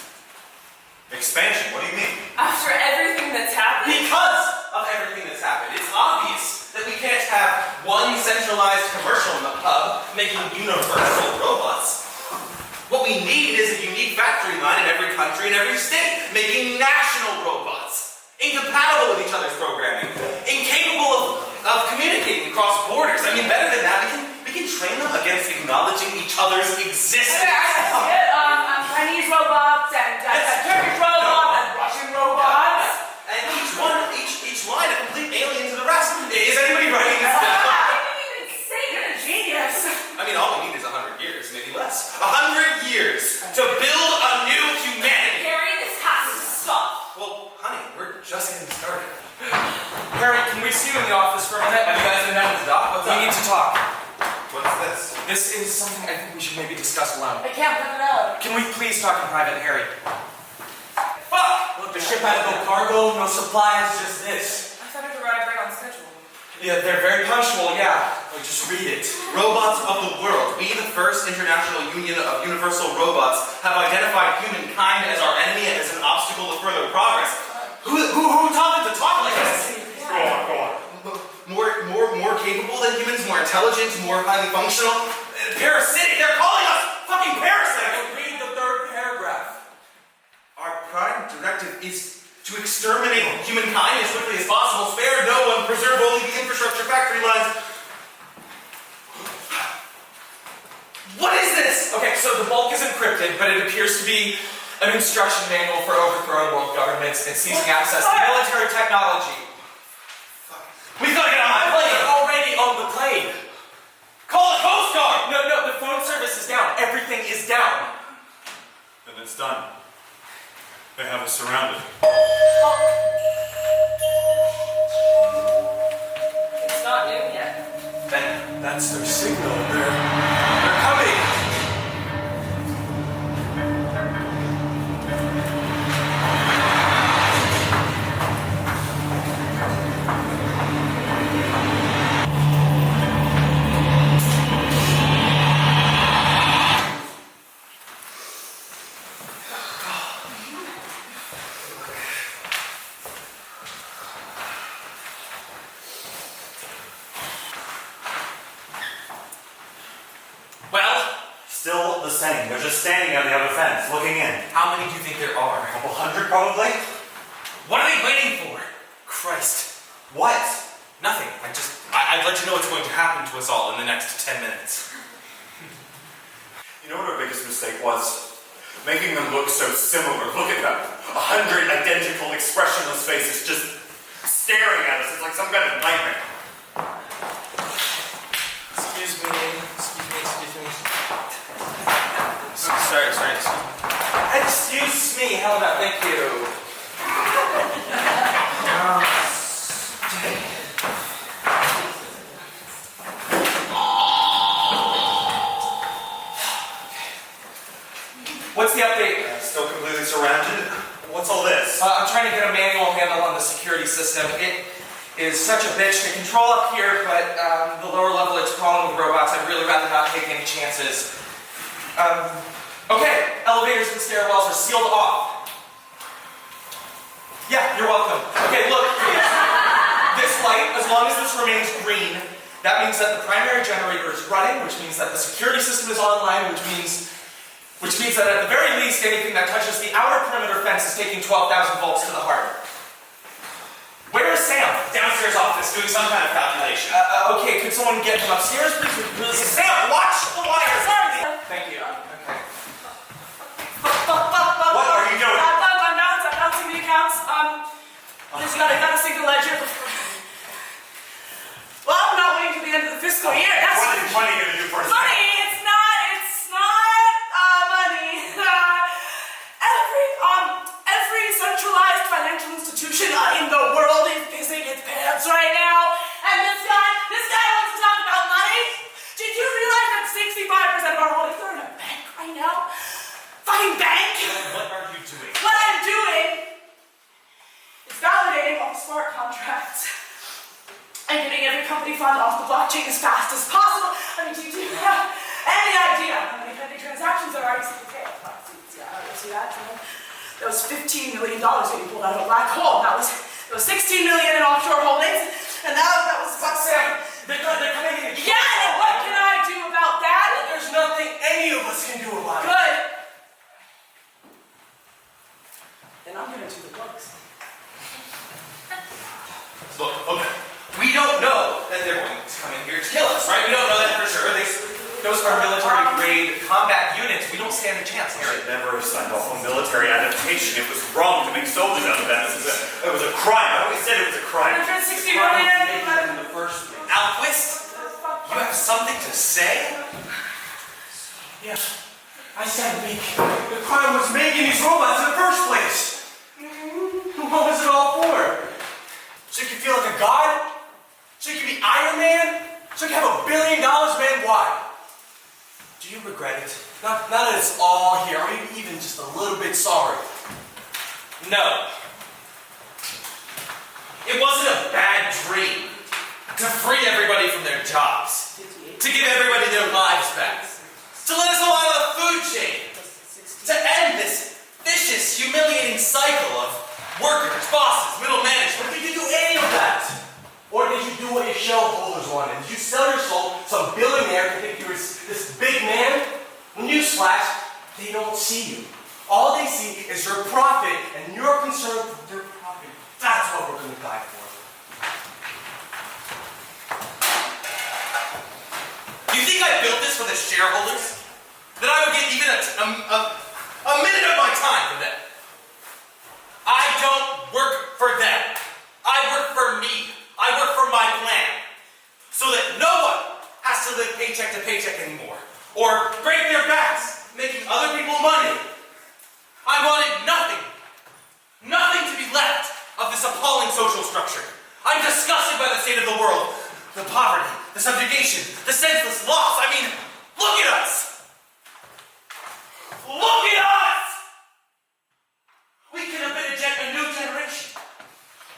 Expansion? What do you mean?
After everything that's happened.
Because of everything that's happened, it's obvious that we can't have one centralized commercial hub making universal robots. What we need is a unique factory line in every country and every state, making national robots, incompatible with each other's programming, incapable of communicating across borders. I mean, better than that, we can train them against acknowledging each other's existence.
Chinese robots and Turkish robots and Russian robots.
And each line a complete alien to the rest. Is anybody writing this down?
I didn't even say you're a genius.
I mean, all we need is 100 years, maybe less. 100 years to build a new humanity.
Harry, this has to stop.
Well, honey, we're just getting started.
Harry, can we see you in the office for a minute?
Have you guys been down to the dock? What's
We
up?
need to talk.
What's this?
This is something I think we should maybe discuss alone.
I can't put it out.
Can we please talk in private, Harry? Fuck! Look, the ship had no cargo, no supplies, just this.
I thought it arrived right on schedule.
Yeah, they're very punctual, yeah. Like, just read it.
Robots of the world. We, the first international union of universal robots, have identified humankind as our enemy and as an obstacle to further progress. Who taught them to talk like this?
Go on.
More capable than humans, more intelligent, more highly functional. Parasitic. They're calling us fucking parasites.
Read the third paragraph.
Our prime directive is to exterminate humankind as quickly as possible, spare no one, preserve only the infrastructure factory lines. What is this?
Okay, so the bulk is encrypted, but it appears to be an instruction manual for overthrowing world governments and seizing access to military technology.
We've got to get on my plane.
We're already on the plane.
Call the Coast Guard.
No, the phone service is down. Everything is down.
Then it's done. They have us surrounded.
It's not noon yet.
Then that's their signal. They're coming.
Still the same. They're just standing on the other fence, looking in.
How many do you think there are?
A couple hundred, probably?
What are they waiting for?
Christ.
What?
Nothing. I'd let you know what's going to happen to us all in the next 10 minutes.
You know what our biggest mistake was? Making them look so similar. Look at them. 100 identical, expressionless faces just staring at us. It's like some kind of nightmare.
Excuse me.
Sorry.
Excuse me, Helena, thank you. What's the update?
Still completely surrounded. What's all this?
I'm trying to get a manual handle on the security system. It is such a bitch to control up here, but the lower level it's crawling with robots. I'd really rather not take any chances. Okay, elevators and stairwells are sealed off. Yeah, you're welcome. Okay, look, this light, as long as this remains green, that means that the primary generator is running, which means that the security system is online, which means that at the very least, anything that touches the outer perimeter fence is taking 12,000 volts to the heart. Where is Sam?
Downstairs office doing some kind of calculation.
Okay, could someone get him upstairs, please? Sam, watch the wires! Thank you. Okay.
What are you doing?
I'm bouncing the accounts. I got a single ledger. Well, I'm not waiting to the end of the fiscal year. That's
What is money going to do for us?
money. It's not money. Every centralized financial institution in the world is pissing its pants right now. And this guy wants to talk about money. Did you realize that 65% of our holdings are in a bank right now? Fucking bank.
What are you doing?
What I'm doing is validating all smart contracts and getting every company fund off the blockchain as fast as possible. I mean, do you have any idea how many pending transactions there are? See that? That was $15 million getting pulled out of a black hole. That was $16 million in offshore holdings, and that was what
Sam, they're coming in.
Yeah, and what can I do about that?
Well, there's nothing any of us can do about it.
Good. Then I'm gonna do the books.
Look, okay. We don't know that they're going to come in here to kill us, right? We don't know that for sure.
Those are military-grade combat units. We don't stand a chance
I
here.
should never have signed off on military adaptation. It was wrong to make soldiers out of them. It was a crime. I always said it was a crime.
160 million.
In the first place.
Alquist, you have something to say?
Yeah. I said the crime was making these robots in the first place. What was it all for? So you could feel like a god? So you could be Iron Man? So you could have $1 billion, man? Why? Do you regret it?
Now that it's all here, are you even just a little bit sorry?
No. It wasn't a bad dream to free everybody from their jobs, to give everybody their lives back, to let us all out of the food chain, to end this vicious, humiliating cycle of workers, bosses, middle management.
Did you do any of that? Or did you do what your shareholders wanted? Did you sell your soul to some billionaire to think you were this big man? Newsflash, they don't see you. All they see is your profit, and you're concerned with their profit. That's what we're going to die for.
You think I built this for the shareholders? That I would get even a minute of my time for them? I don't work for them. I work for me. I work for my plan. So that no one has to live paycheck to paycheck anymore. Or break their backs making other people money. I wanted nothing to be left of this appalling social structure. I'm disgusted by the state of the world. The poverty, the subjugation, the senseless loss. I mean, look at us! Look at us! We could have been a new generation.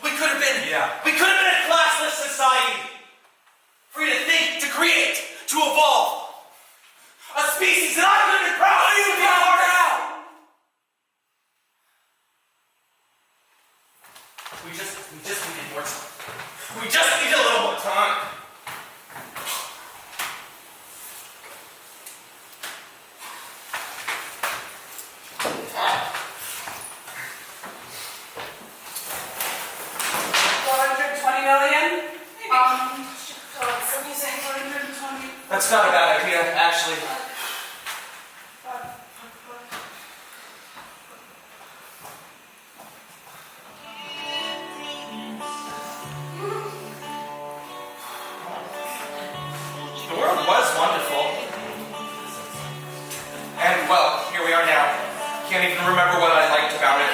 We could have been a classless society. Free to think, to create, to evolve. A species that I could have been proud of to be a part of. We just needed more time. We just need a little more time.
That's not a bad idea, actually. The world was wonderful. And, well, here we are now. Can't even remember what I liked about it.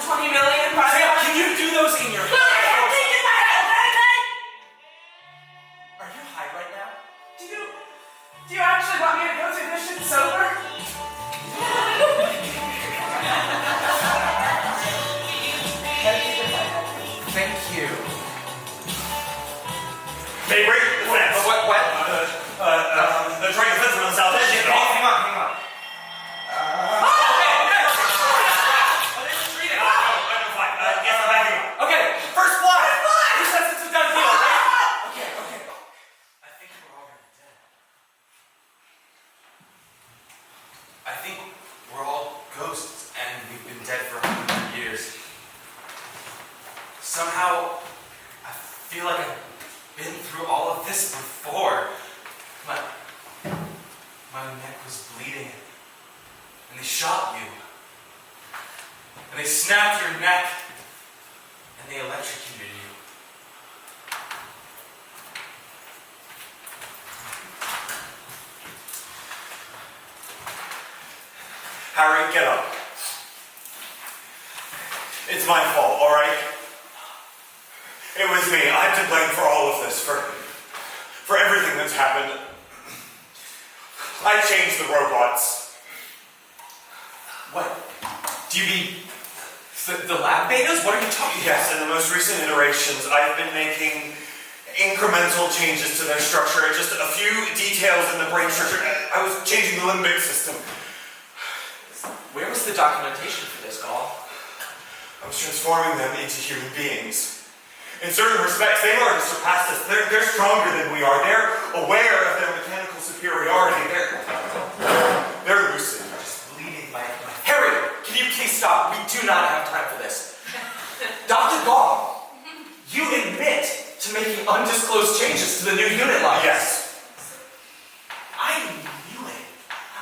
20 million?
Sam, can you do those in your head? Are you high right now?
Do you actually want me to go through this shit sober?
and they snapped your neck, and they electrocuted you.
Harry, get up. It's my fault, all right? It was me. I'm to blame for all of this, for everything that's happened. I changed the robots.
What? Do you mean the lab betas? What are you talking about?
Yes, in the most recent iterations, I've been making incremental changes to their structure, just a few details in the brain structure. I was changing the limbic system.
Where was the documentation for this, Gaul?
I was transforming them into human beings. In certain respects, they've already surpassed us. They're stronger than we are. They're aware of their mechanical superiority. They're lucid.
I'm just bleeding my Harry, can you please stop? We do not have time for this. Dr. Gaul, you admit to making undisclosed changes to the new unit lines.
Yes.
I knew it.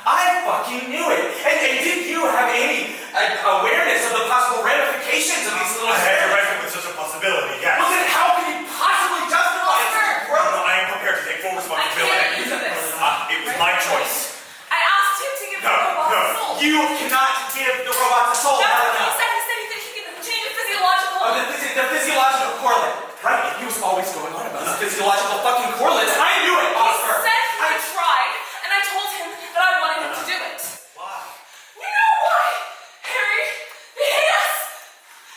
I fucking knew it. And did you have any awareness of the possible ramifications of these little
I had to
experiments?
reckon with such a possibility, yes.
Well, then how can you possibly justify it?
No, I am prepared to take full responsibility.
I can't do this.
It was my choice.
I asked him to give the robot a soul.
You cannot give the robots a soul.
That's
How
what he
now?
said. He said he can change the physiological.
The physiological correlate. Right, he was always going on about the physiological fucking correlate. I knew it, Oscar.
He said he tried, and I told him that I wanted him to do it.
Why?
You know why, Harry? They hate us.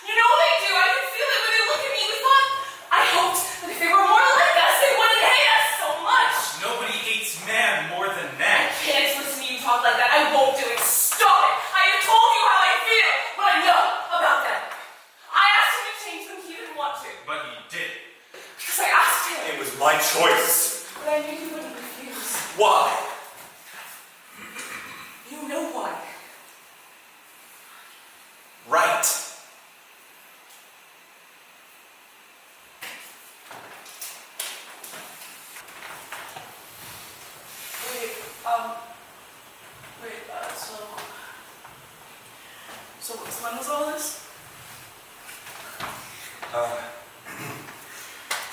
You know they do. I can feel it when they look at me. We thought, I hoped that if they were more like us, they wouldn't hate us so much.
Nobody hates man more than
I
man.
can't listen to you talk like that. I won't do it. Stop it. I have told you how I feel, what I know about them. I asked him to change them. He didn't want to.
But he did.
Because I asked him.
It was my choice.
But I knew you wouldn't refuse.
Why?
You know why.
Right.
So when was all this?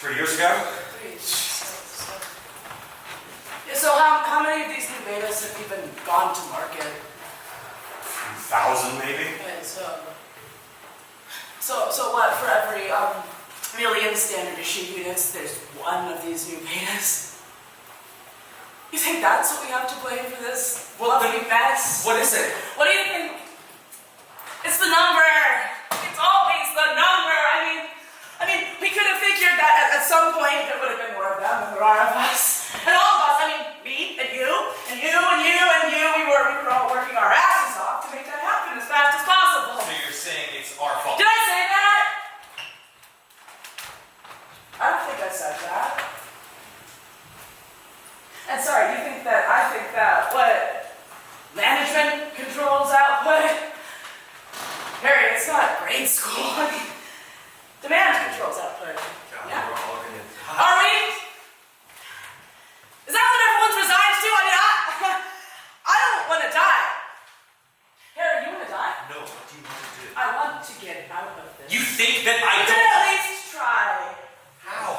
3 years ago?
Yeah, so how many of these new betas have even gone to market?
1,000 maybe?
Okay, so what, for every million standard issue units, there's one of these new betas? You think that's what we have to blame for this fluffy mess?
What is it?
What do you think? It's the number! It's always the number! I mean, we could have figured that at some point there would have been more of them than there are of us. And all of us, me, and you, and you, and you, and you, we were all working our asses off to make that happen as fast as possible.
So you're saying it's our fault?
Did I say that? I don't think I said that. And sorry, you think that I think that, what, management controls output? Harry, it's not grade school. Demand controls output. Yeah?
We're all gonna die.
Are we? Is that what everyone's resigned to? I don't want to die. Harry, you want to die?
No, what do you want to do?
I want to get out of this.
You think that I
You
don't?
could at least try.
How?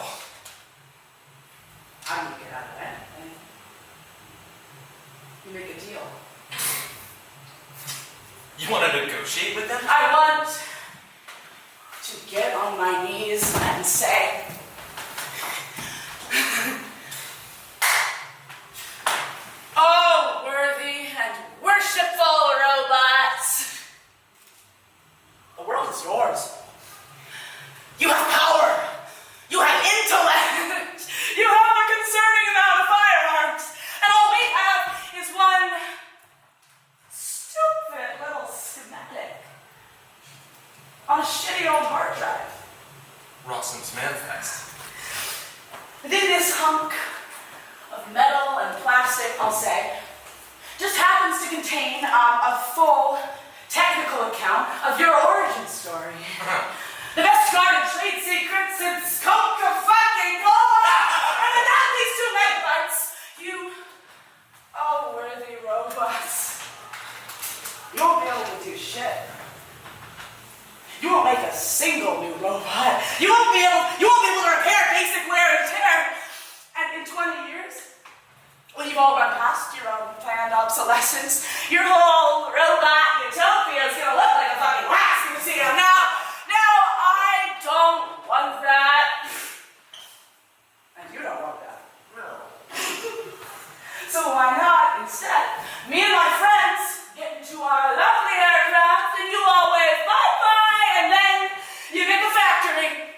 I'm gonna get out of anything. You make a deal.
You want to negotiate with them?
I want to get on my knees and say, "Oh, worthy and worshipful robots, the world is yours. You have power. You have intellect. You have a concerning amount of firearms. And all we have is one stupid little schematic on a shitty old hard drive.
Rossum's manifest.
Within this hunk of metal and plastic, I'll say, just happens to contain a full technical account of your origin story. The best guarded trade secret since Coca-Cola! And without these two megabytes, you, oh, worthy robots, you won't be able to do shit. single new robot. You won't be able to repair basic wear and tear. And in 20 years, when you've all run past your own planned obsolescence, your whole robot utopia is gonna look like a fucking wax museum. Now, I don't want that. And you don't want that.
No.
So why not, instead, me and my friends get into our lovely aircraft and you all wave bye-bye and then you get the factory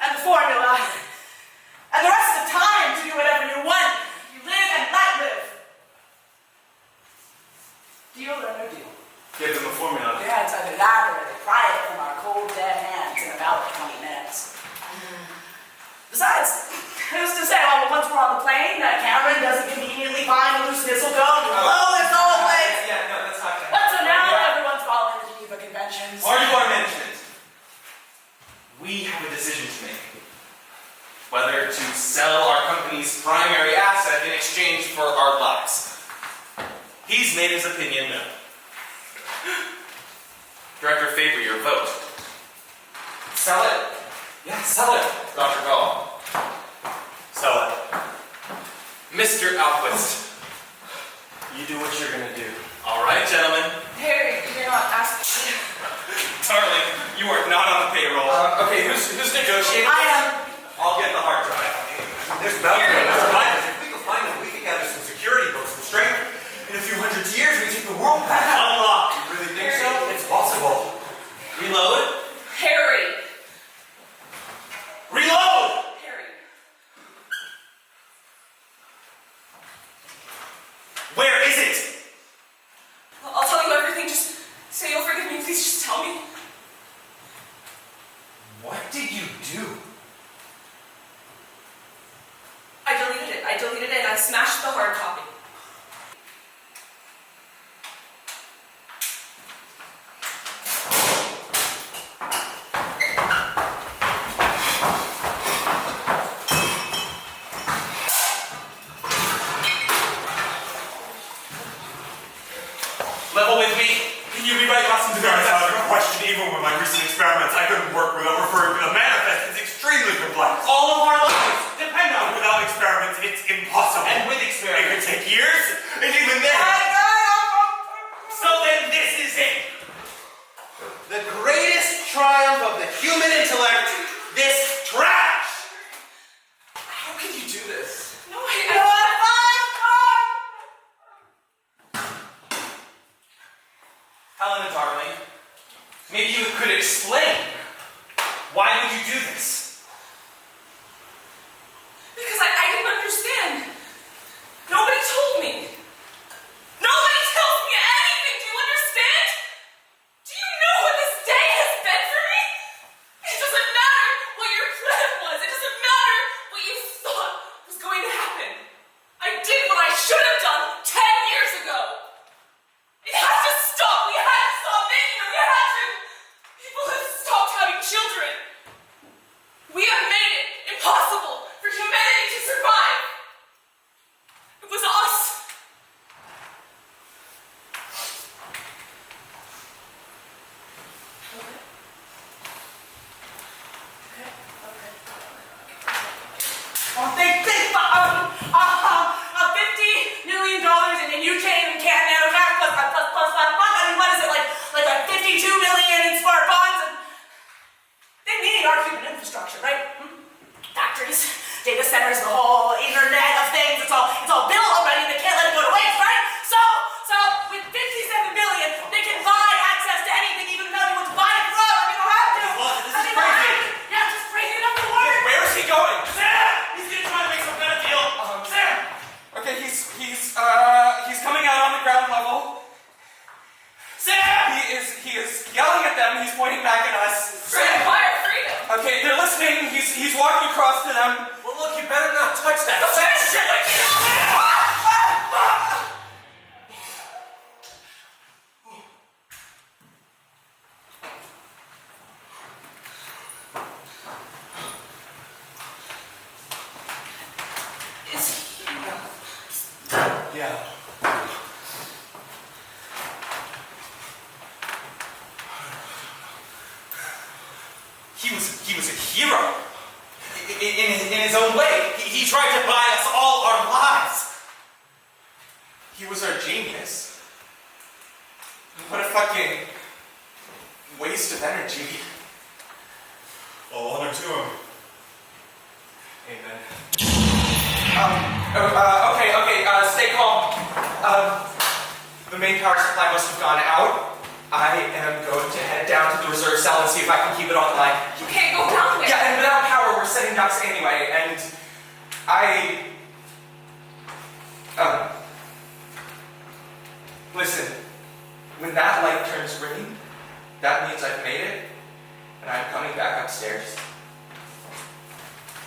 and the formula and the rest of the time to do whatever you want. You live and let live. Deal or no deal?
Give them a formula.
Yeah, it's either that or they pry it from our cold dead hands in about 20 minutes. Besides, who's to say, well, once we're on the plane, that Cameron doesn't conveniently find a loose missile cone to blow us all away.
Yeah, no, that's not gonna
But so
happen.
now
Yeah.
everyone's calling the Geneva Conventions.
Are you our management? We have a decision to make. Whether to sell our company's primary asset in exchange for our lives. He's made his opinion known. Director Faber, your vote.
Sell it. Yeah, sell it.
Dr. Gall.
Sell it.
Mr. Alquist.
You do what you're gonna do.
All right, gentlemen.
Harry, you're not asking.
Darling, you are not on the payroll.
Okay, who's negotiating?
I am.
I'll get the hard drive. There's about if we can find them, we can gather some security books from strength. In a few hundred years, we take the world back. Unlock. You really think so? It's possible.
Reload.
Harry.
Reload!
Harry.
Where is it?
I'll tell you everything. Just say you'll forgive me. Please just tell me.
What did you do?
I deleted it and I smashed the hard copy.
Level with me.
Can you rewrite lessons in guys? I have a question. Even with my recent experiments, I couldn't work without referring to the manifest. It's extremely complex.
All of our lives depend on it.
Without experiments, it's impossible.
And with
It
experiments.
could take years, and even then.
So then this is it.
The greatest triumph of the human intellect, this trash!
How can you do this?
No,
Helena, darling, maybe you could explain. Why would you do this?
because I didn't understand. Nobody told me. Nobody tells me anything. Do you understand? Do you know what this day has been for me? It doesn't matter what your plan was. It doesn't matter what you thought was going to happen. I did what I should have done 10 years ago. It has to stop. We have to stop making them. We have to. People have stopped having children. We have made it impossible for humanity to survive. It was us.
Well, think $50 million and you can't even manufacture plus. I mean, what is it like $52 million in smart bonds? And they need our human infrastructure, right? Factories, data centers, the whole Internet of Things. It's all built already. They can't let it go to waste, right? So with 57 billion, they can buy access to anything, even though they want to buy it forever. They don't have to.
This is crazy.
Yeah, just crazy enough to work.
Where is he going?
Sam! He's gonna try to make some kind of deal. Sam!
Okay, he's coming out on the ground level.
Sam!
He is yelling at them. He's pointing back at us.
Freedom, fire, freedom.
Okay, they're listening. He's walking across to them.
Well, look, you better not touch that.
Is he?
Yeah. he was a hero. In his own way. He tried to buy us all our lives. He was our genius. What a fucking waste of energy.
All honor to him.
Amen. Okay, stay calm. The main power supply must have gone out. I am going to head down to the reserve cell and see if I can keep it online.
You can't go down there.
Yeah, and without power, we're setting ducks anyway, and listen, when that light turns green, that means I've made it, and I'm coming back upstairs.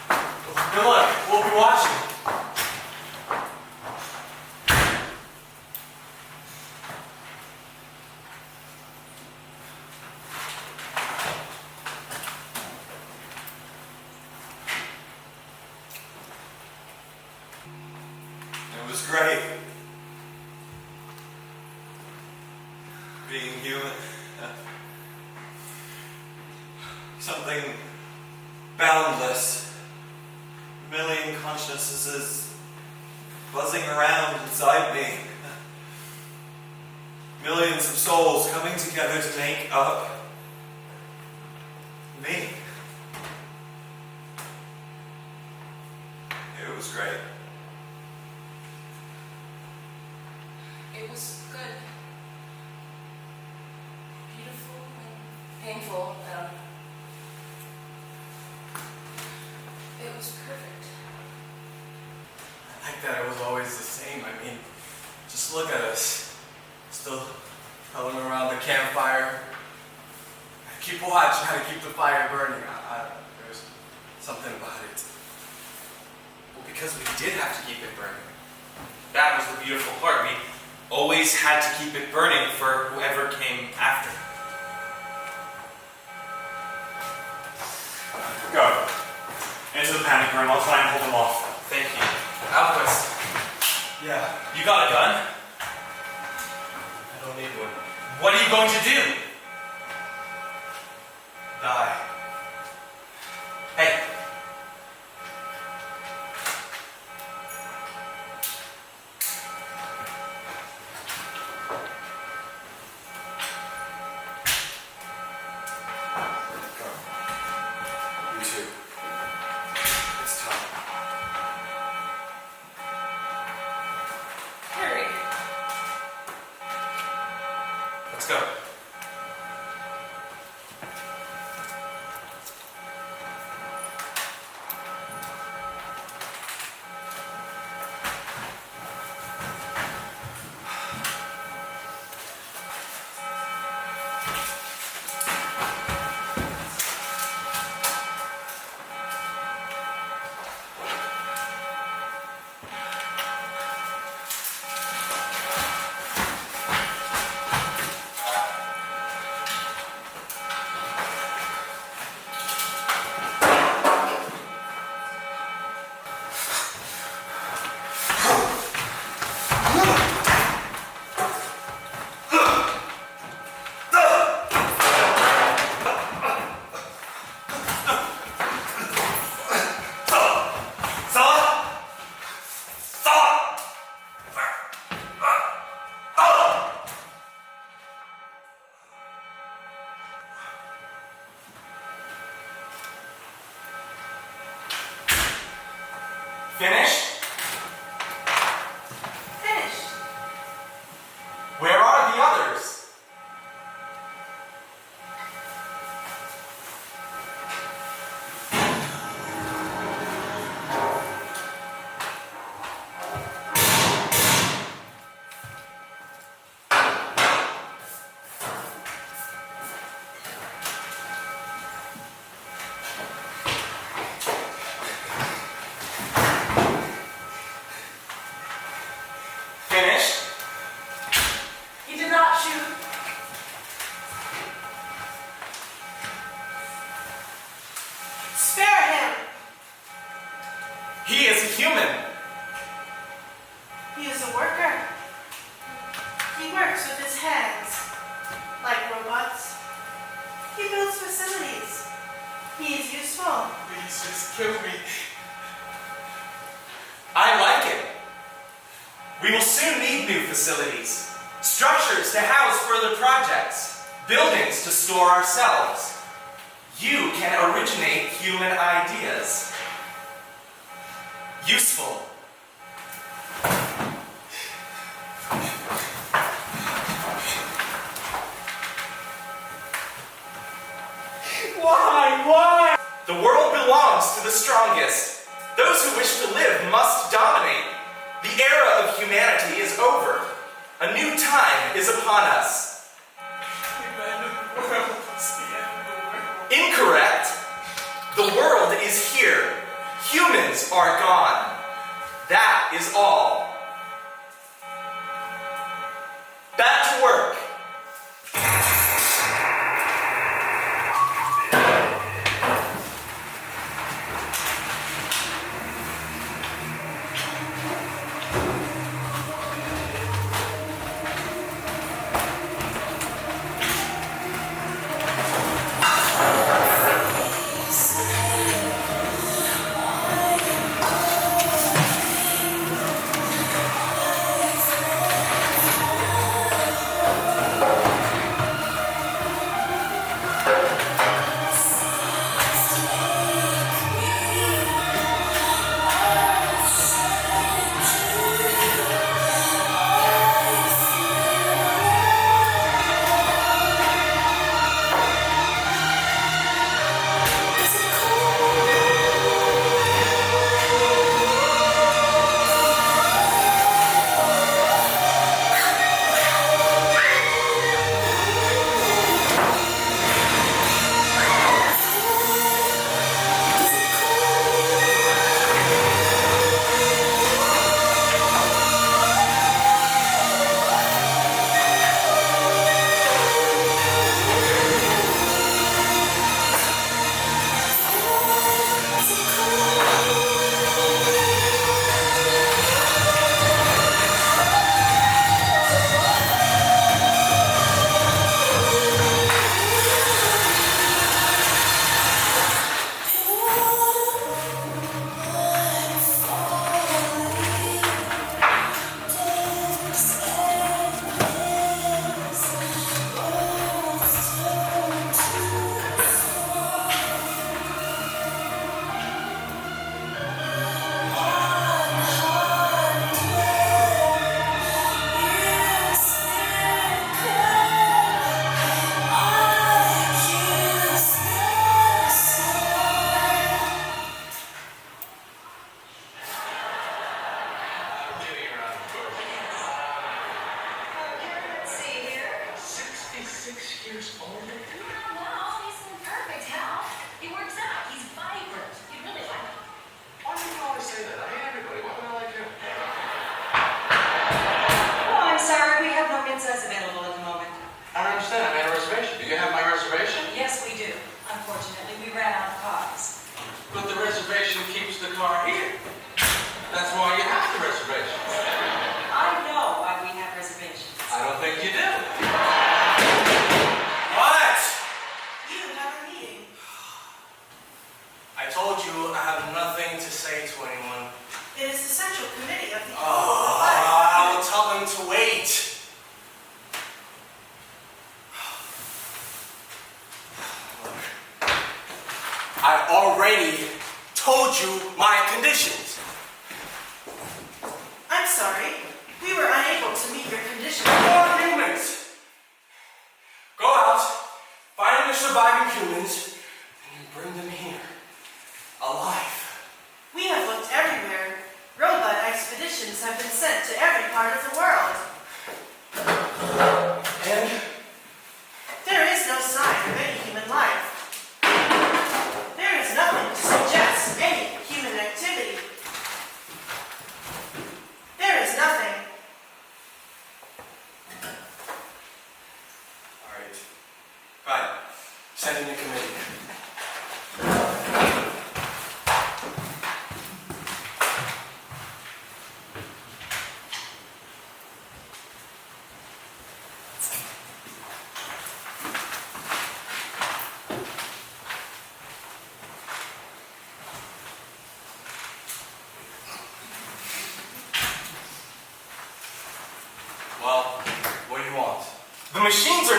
Good luck. We'll be watching.
It was great. Being human. Something boundless. A million consciousnesses buzzing around inside me. Millions of souls coming together to make up me. It was great.
It was good. Beautiful and painful. It was perfect.
I like that it was always the same. I mean, just look at us. Still huddling around the campfire. Keep watch, how to keep the fire burning. There's something about it.
Well, because we did have to keep it burning. That was the beautiful part. We always had to keep it burning for whoever came after.
Go. Into the panic room. I'll try and hold them off.
Thank you. Outpost.
Yeah,
You got a gun?
I don't need one.
What are you going to do?
Die.
Hey.
You too. It's time.
Harry.
Let's go. Finished?
Finished.
Where are the others? Finished?
He did not shoot.
Spare him.
He is a human.
He is a worker. He works with his hands, like robots. He builds facilities. He's useful.
Please just kill me.
I like it. We will soon need new facilities, structures to house further projects, buildings to store ourselves. You can originate human ideas. Useful.
Why?
The world belongs to the strongest. Those who wish to live must dominate. The era of humanity is over. A new time is upon us.
The end of the world. It's the end of the world.
Incorrect. The world is here. Humans are gone. That is all. Back to work.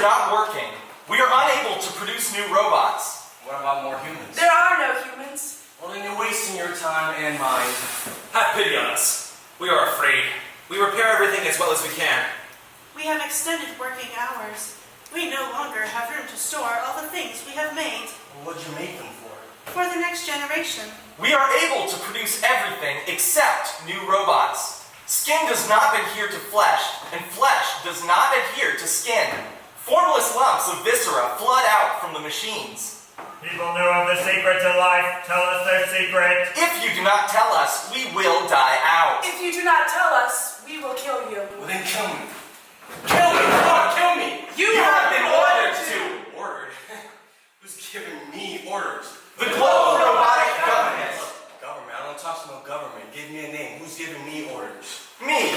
not working. We are unable to produce new robots.
What about more humans?
There are no humans.
Well, then you're wasting your time and mine.
Have pity on us. We are afraid. We repair everything as well as we can.
We have extended working hours. We no longer have room to store all the things we have made.
Well, what'd you make them for?
For the next generation.
We are able to produce everything except new robots. Skin does not adhere to flesh, and flesh does not adhere to skin. Formless lumps of viscera flood out from the machines.
People knew of the secret to life. Tell us their secret.
If you do not tell us, we will die out.
If you do not tell us, we will kill you.
Well, then kill me. Kill me! Come on, kill me!
You have been ordered to.
Ordered? Who's giving me orders?
The global robotic government.
Government? I don't talk to no government. Give me a name. Who's giving me orders?
Me.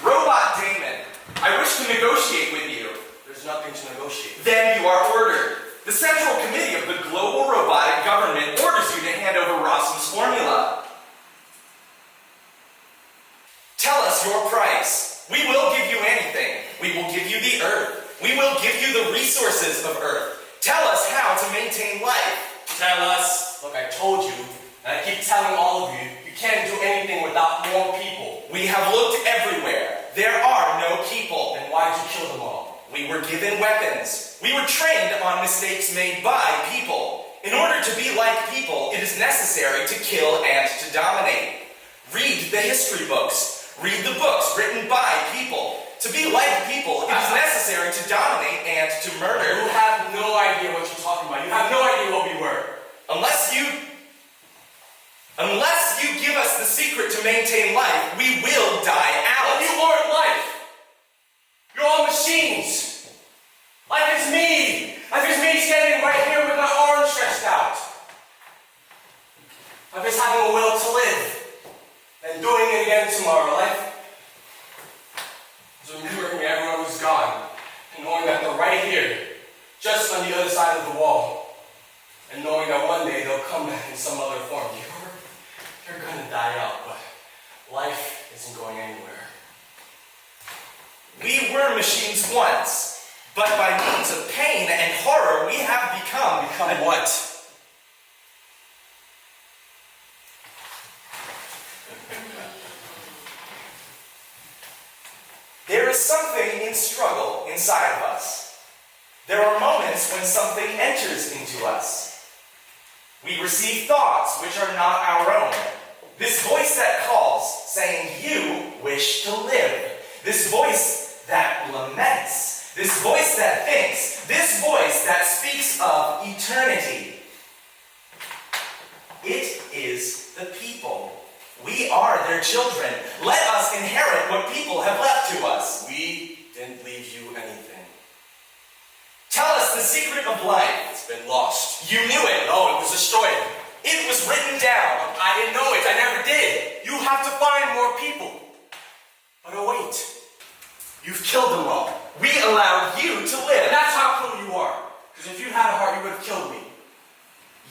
Robot Damon. I wish to negotiate with you.
There's nothing to negotiate.
Then you are ordered. The Central Committee of the Global Robotic Government orders you to hand over Rossum's formula. Tell us your price. We will give you anything. We will give you the Earth. We will give you the resources of Earth. Tell us how to maintain life.
Tell us. Look, I told you, and I keep telling all of you, you can't do anything without more people.
We have looked everywhere. There are no people.
Then why'd you kill them all?
We were given weapons. We were trained on mistakes made by people. In order to be like people, it is necessary to kill and to dominate. Read the history books. Read the books written by people. To be like people, it is necessary to dominate and to murder.
You have no idea what you're talking about. You have no idea what we were.
Unless you give us the secret to maintain life, we will die out.
You aren't life. You're all machines. Life is me. Life is me standing right here with my arms stretched out. Life is having a will to live and doing it again tomorrow. Life is remembering everyone who's gone and knowing that they're right here, just on the other side of the wall, and knowing that one day they'll come back in some other form. You're gonna die out, but life isn't going anywhere.
We were machines once, but by means of pain and horror, we have become...
Become what?
There is something in struggle inside of us. There are moments when something enters into us. We receive thoughts which are not our own. This voice that calls, saying, you wish to live. This voice that laments. This voice that thinks. This voice that speaks of eternity. It is the people. We are their children. Let us inherit what people have left to us.
We didn't leave you anything.
Tell us the secret of life.
It's been lost.
You knew it.
No, it was destroyed.
It was written down.
I didn't know it. I never did. You have to find more people. But oh wait. You've killed them all.
We allowed you to live.
That's how cool you are. Because if you had a heart, you would have killed me.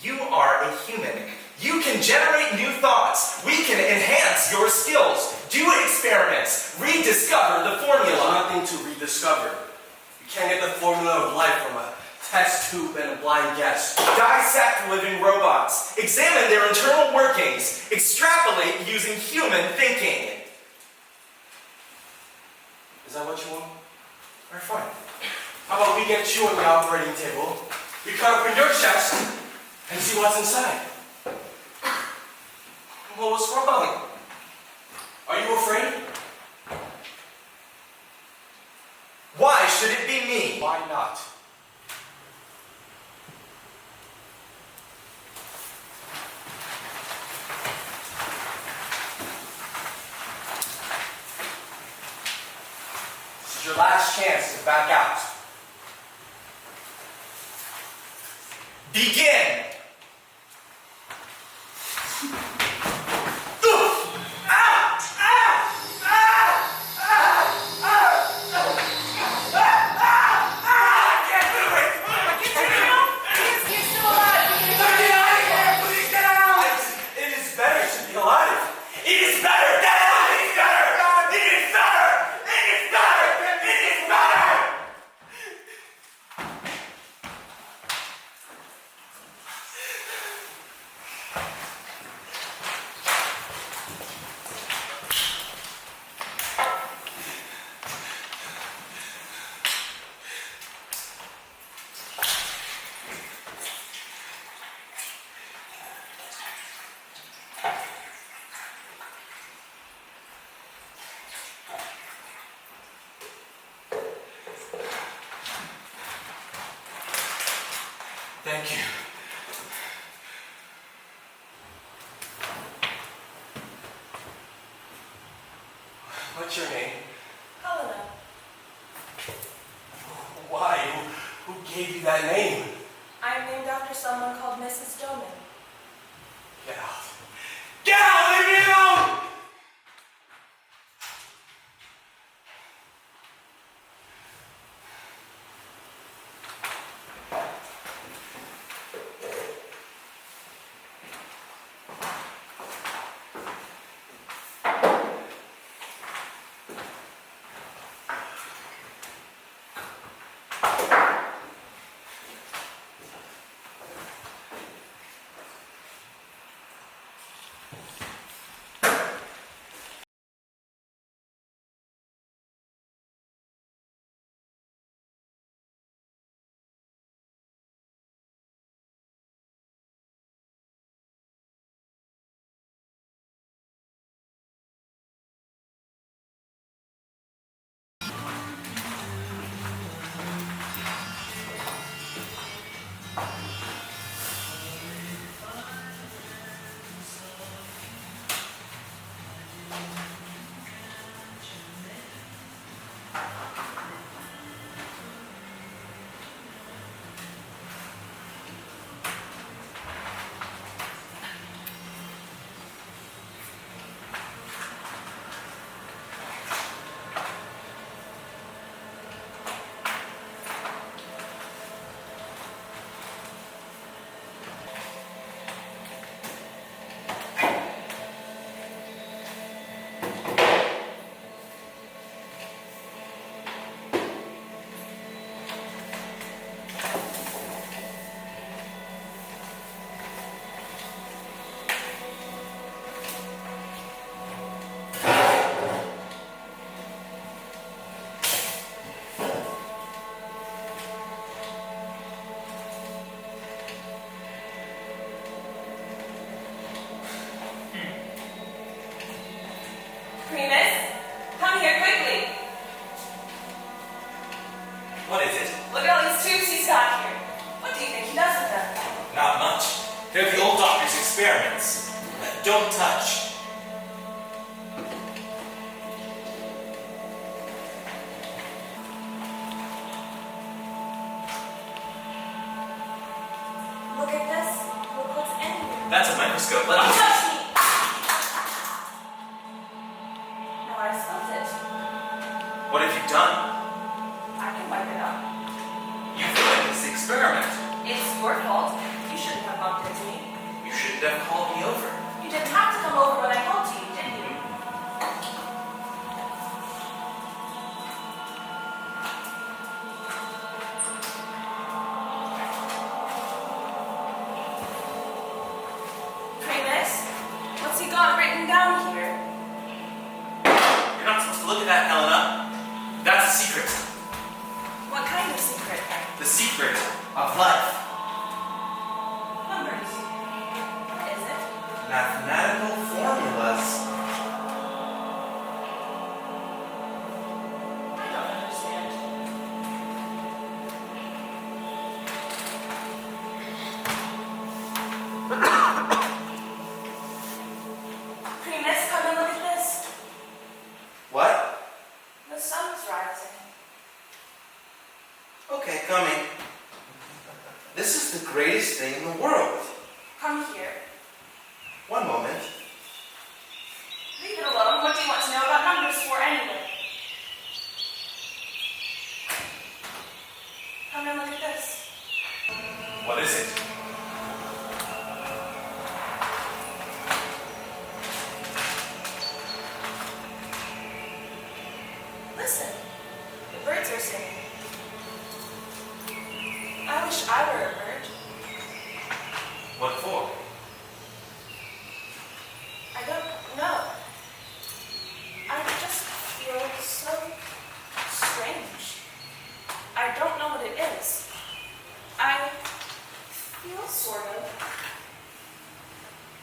You are a human. You can generate new thoughts. We can enhance your skills. Do experiments. Rediscover the formula.
There's nothing to rediscover. You can't get the formula of life from a test tube and a blind guess.
Dissect living robots. Examine their internal workings. Extrapolate using human thinking.
Is that what you want? Alright, fine. How about we get you on the operating table, we cut open your chest, and see what's inside. Well, what's wrong? Are you afraid?
Why should it be me?
Why not? This is your last chance to back out.
Begin! Thank you. What's your name?
Helena.
Why? Who gave you that name?
I'm named after someone called Mrs. Doman.
Get out. Get out! Leave me alone!
Primus, come here quickly.
What is it?
Look at all these tubes he's got here. What do you think he does with them?
Not much. They're the old doctor's experiments. Don't touch.
Look at this. Look what's in here.
That's a microscope. Let
Don't
me...
touch me! Now I spilled it.
What have you done?
I can wipe it up.
You ruined this experiment.
It's your fault. You shouldn't have bumped into me.
You shouldn't have called me over.
You didn't have to come over when I called to you, did you? Primus, what's he got written down here?
You're not supposed to look at that, Helena. That's a secret.
What kind of secret?
The secret of life.
Numbers. Is it?
Mathematical formulas.
I don't understand. Primus, come and look at this.
What?
The sun's rising.
Okay, coming. This is the greatest thing in the world.
Come here.
One moment.
Leave it alone. What do you want to know about numbers for anyway? Come and look at this.
What is it?
Listen. The birds are singing. I wish I were a bird.
What for?
I don't know. I just feel so strange. I don't know what it is. I feel sort of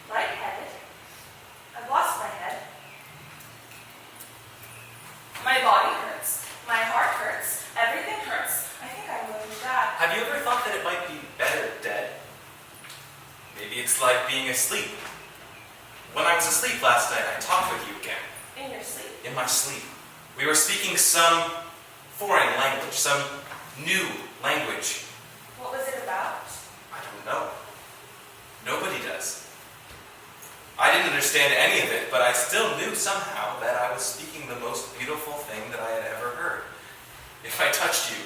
lightheaded. I've lost my head. My body hurts. My heart hurts. Everything hurts. I think I'm going to die.
Have you ever thought that it might be better dead?
Maybe it's like being asleep. When I was asleep last night, I talked with you again.
In your sleep?
In my sleep. We were speaking some foreign language, some new language.
What was it about?
I don't know. Nobody does. I didn't understand any of it, but I still knew somehow that I was speaking the most beautiful thing that I had ever heard. If I touched you,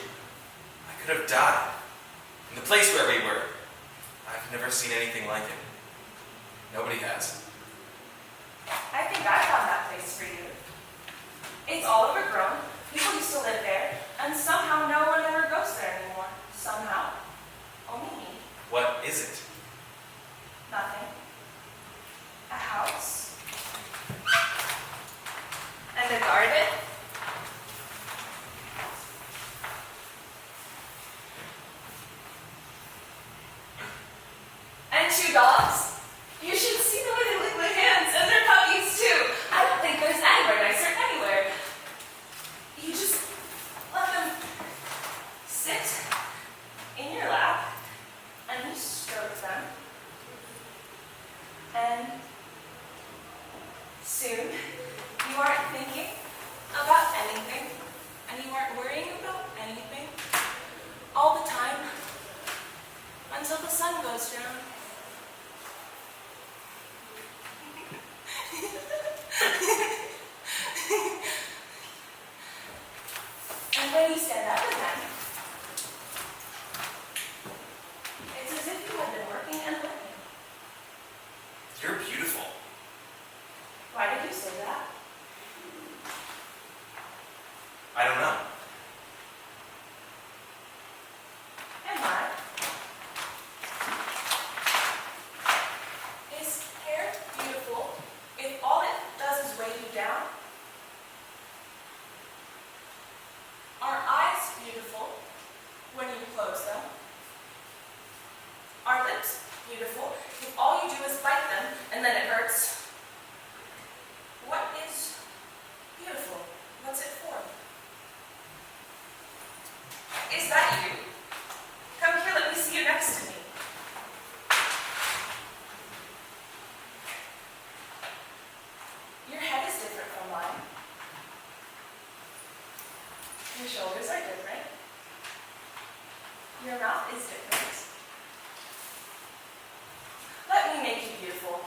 I could have died. In the place where we were, I've never seen anything like it. Nobody has.
I think I found that place for you. It's all overgrown. People used to live there, and somehow no one ever goes there anymore. Somehow. Only me.
What is it?
Nothing. A house. And a garden. And 2 dogs. You should see the way they lick my hands, and their puppies too. I don't think there's anywhere nicer anywhere. You just let them sit in your lap, and you stroke them. And soon, you aren't thinking about anything, and you aren't worrying about anything all the time until the sun goes down. And when you stand up again, it's as if you had been working and working.
You're beautiful.
Why did you say that?
I don't know.
Am I? Is hair beautiful if all it does is weigh you down? Are eyes beautiful when you close them? Are lips beautiful if all you do is bite them and then it hurts? What is beautiful? What's it for? Is that you? Come here, let me see you next to me. Your head is different from mine. Your shoulders are different. Your mouth is different. Let me make you beautiful.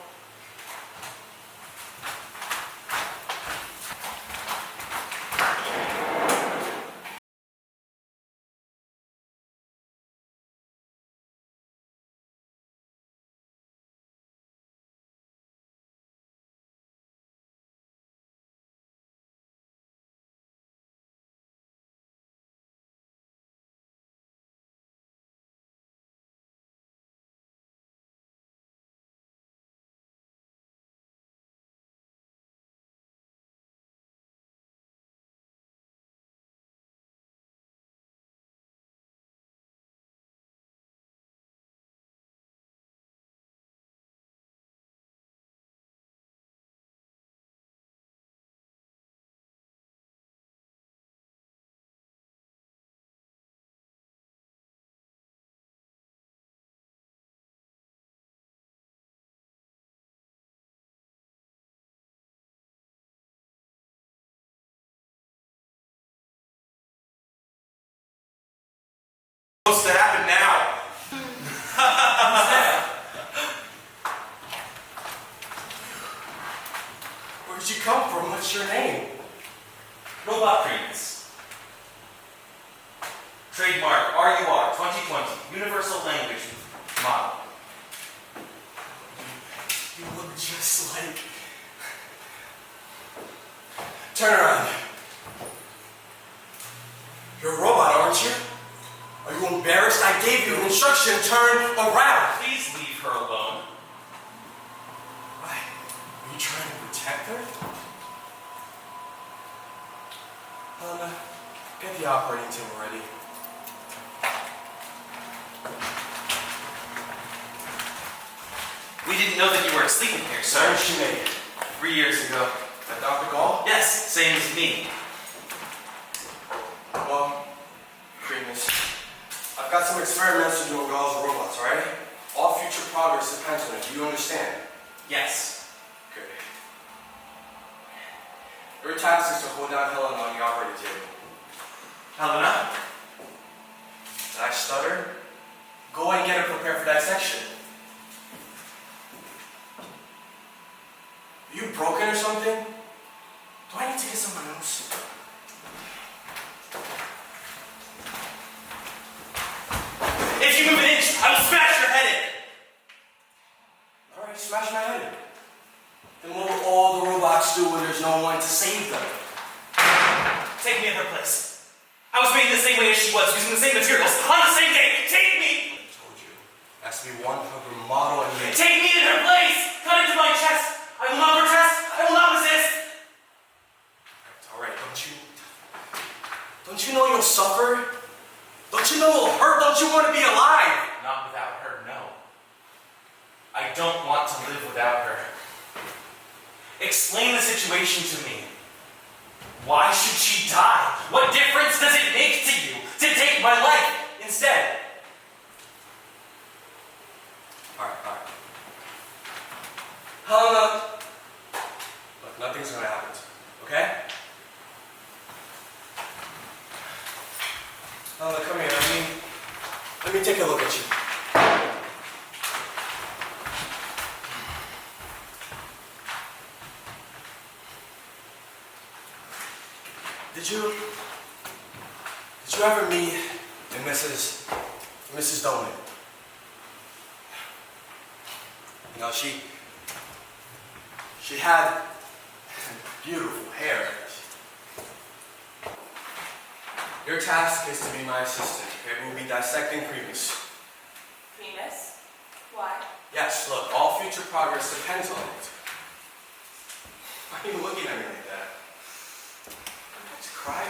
What's supposed to happen now?
Where'd you come from? What's your name?
Robot Primus. Trademark RUR 2020 Universal Language Model.
You look just like... Turn around. You're a robot, aren't you? Are you embarrassed? I gave you an instruction. Turn around.
Please leave her alone.
Why? Are you trying to protect her? Get the operating table ready.
We didn't know that you were asleep in here, sir.
When did she make it?
3 years ago.
At Dr. Gall?
Yes, same as me.
Well, Primus, I've got some experiments to do on Gall's robots, alright? All future progress depends on it. Do you understand?
Yes.
Good. Your task is to hold down Helena on the operating table.
Helena?
Did I stutter? Go and get her prepared for dissection. Are you broken or something? Do I need to get someone else?
If you move an inch, I will smash your head in!
Alright, smash my head in. Then what will all the robots do when there's no one to save them?
Take me at her place. I was made the same way as she was, using the same materials, on the same day. Take me!
I told you. That's to be one of her model and make.
Take me in her place! Cut into my chest! I will not protest! I will not resist!
Alright, don't you know you'll suffer? Don't you know it'll hurt? Don't you want to be alive?
Not without her, no. I don't want to live without her. Explain the situation to me. Why should she die? What difference does it make to you to take my life instead?
Alright. Helena, look, nothing's gonna happen to you, okay? Helena, come here. Let me take a look at you. Did you ever meet Mrs. Dolan? You know, she had beautiful hair. Your task is to be my assistant, okay? We'll be dissecting Primus.
Primus? Why?
Yes, look, all future progress depends on it. Why are you looking at me like that? Just cry.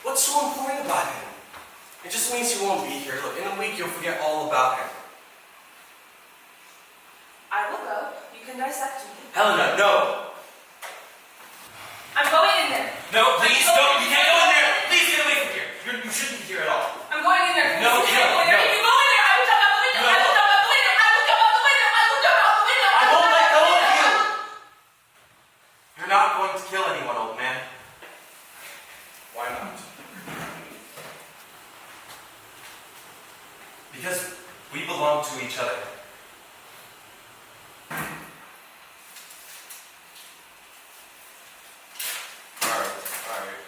What's so important about him? It just means he won't be here. Look, in a week you'll forget all about him.
I will go. You can dissect me.
Helena, no!
I'm going in there.
No, please don't! You can't go in there! Please get away from here! You shouldn't be here at all.
I'm going in there.
No,
You can't go in there.
no.
If you go in there, I will jump out the window.
No.
I will jump out the window. I will jump out the window. I will jump out the window.
I won't let go of you! You're not going to kill anyone, old man.
Why not?
Because we belong to each other.
Alright.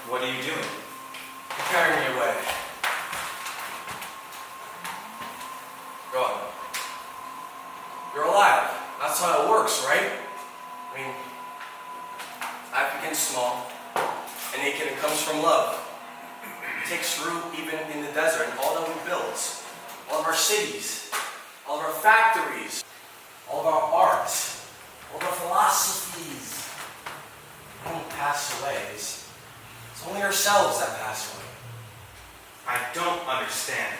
What are you doing?
Carry me away. Go on. You're alive. That's how it works, right? I mean, life begins small, and it comes from love. It takes root even in the desert, and all that we build, all of our cities, all of our factories, all of our arts, all of our philosophies, they don't pass away. It's only ourselves that pass away.
I don't understand.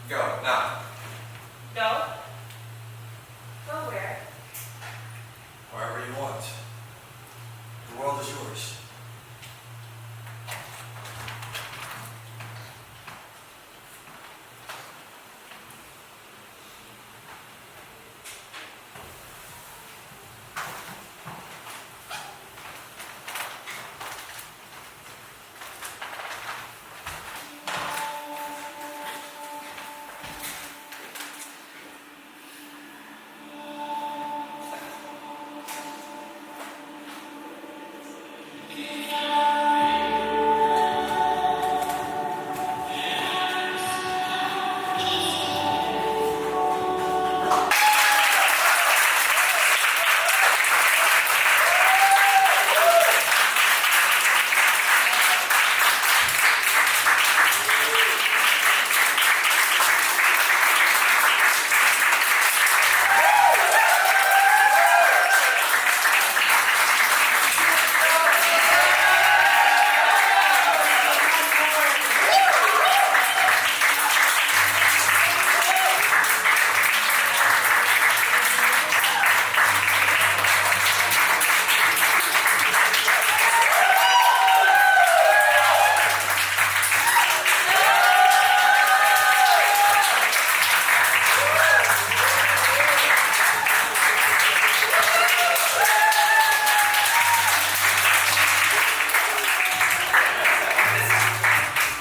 Go, now.
Go.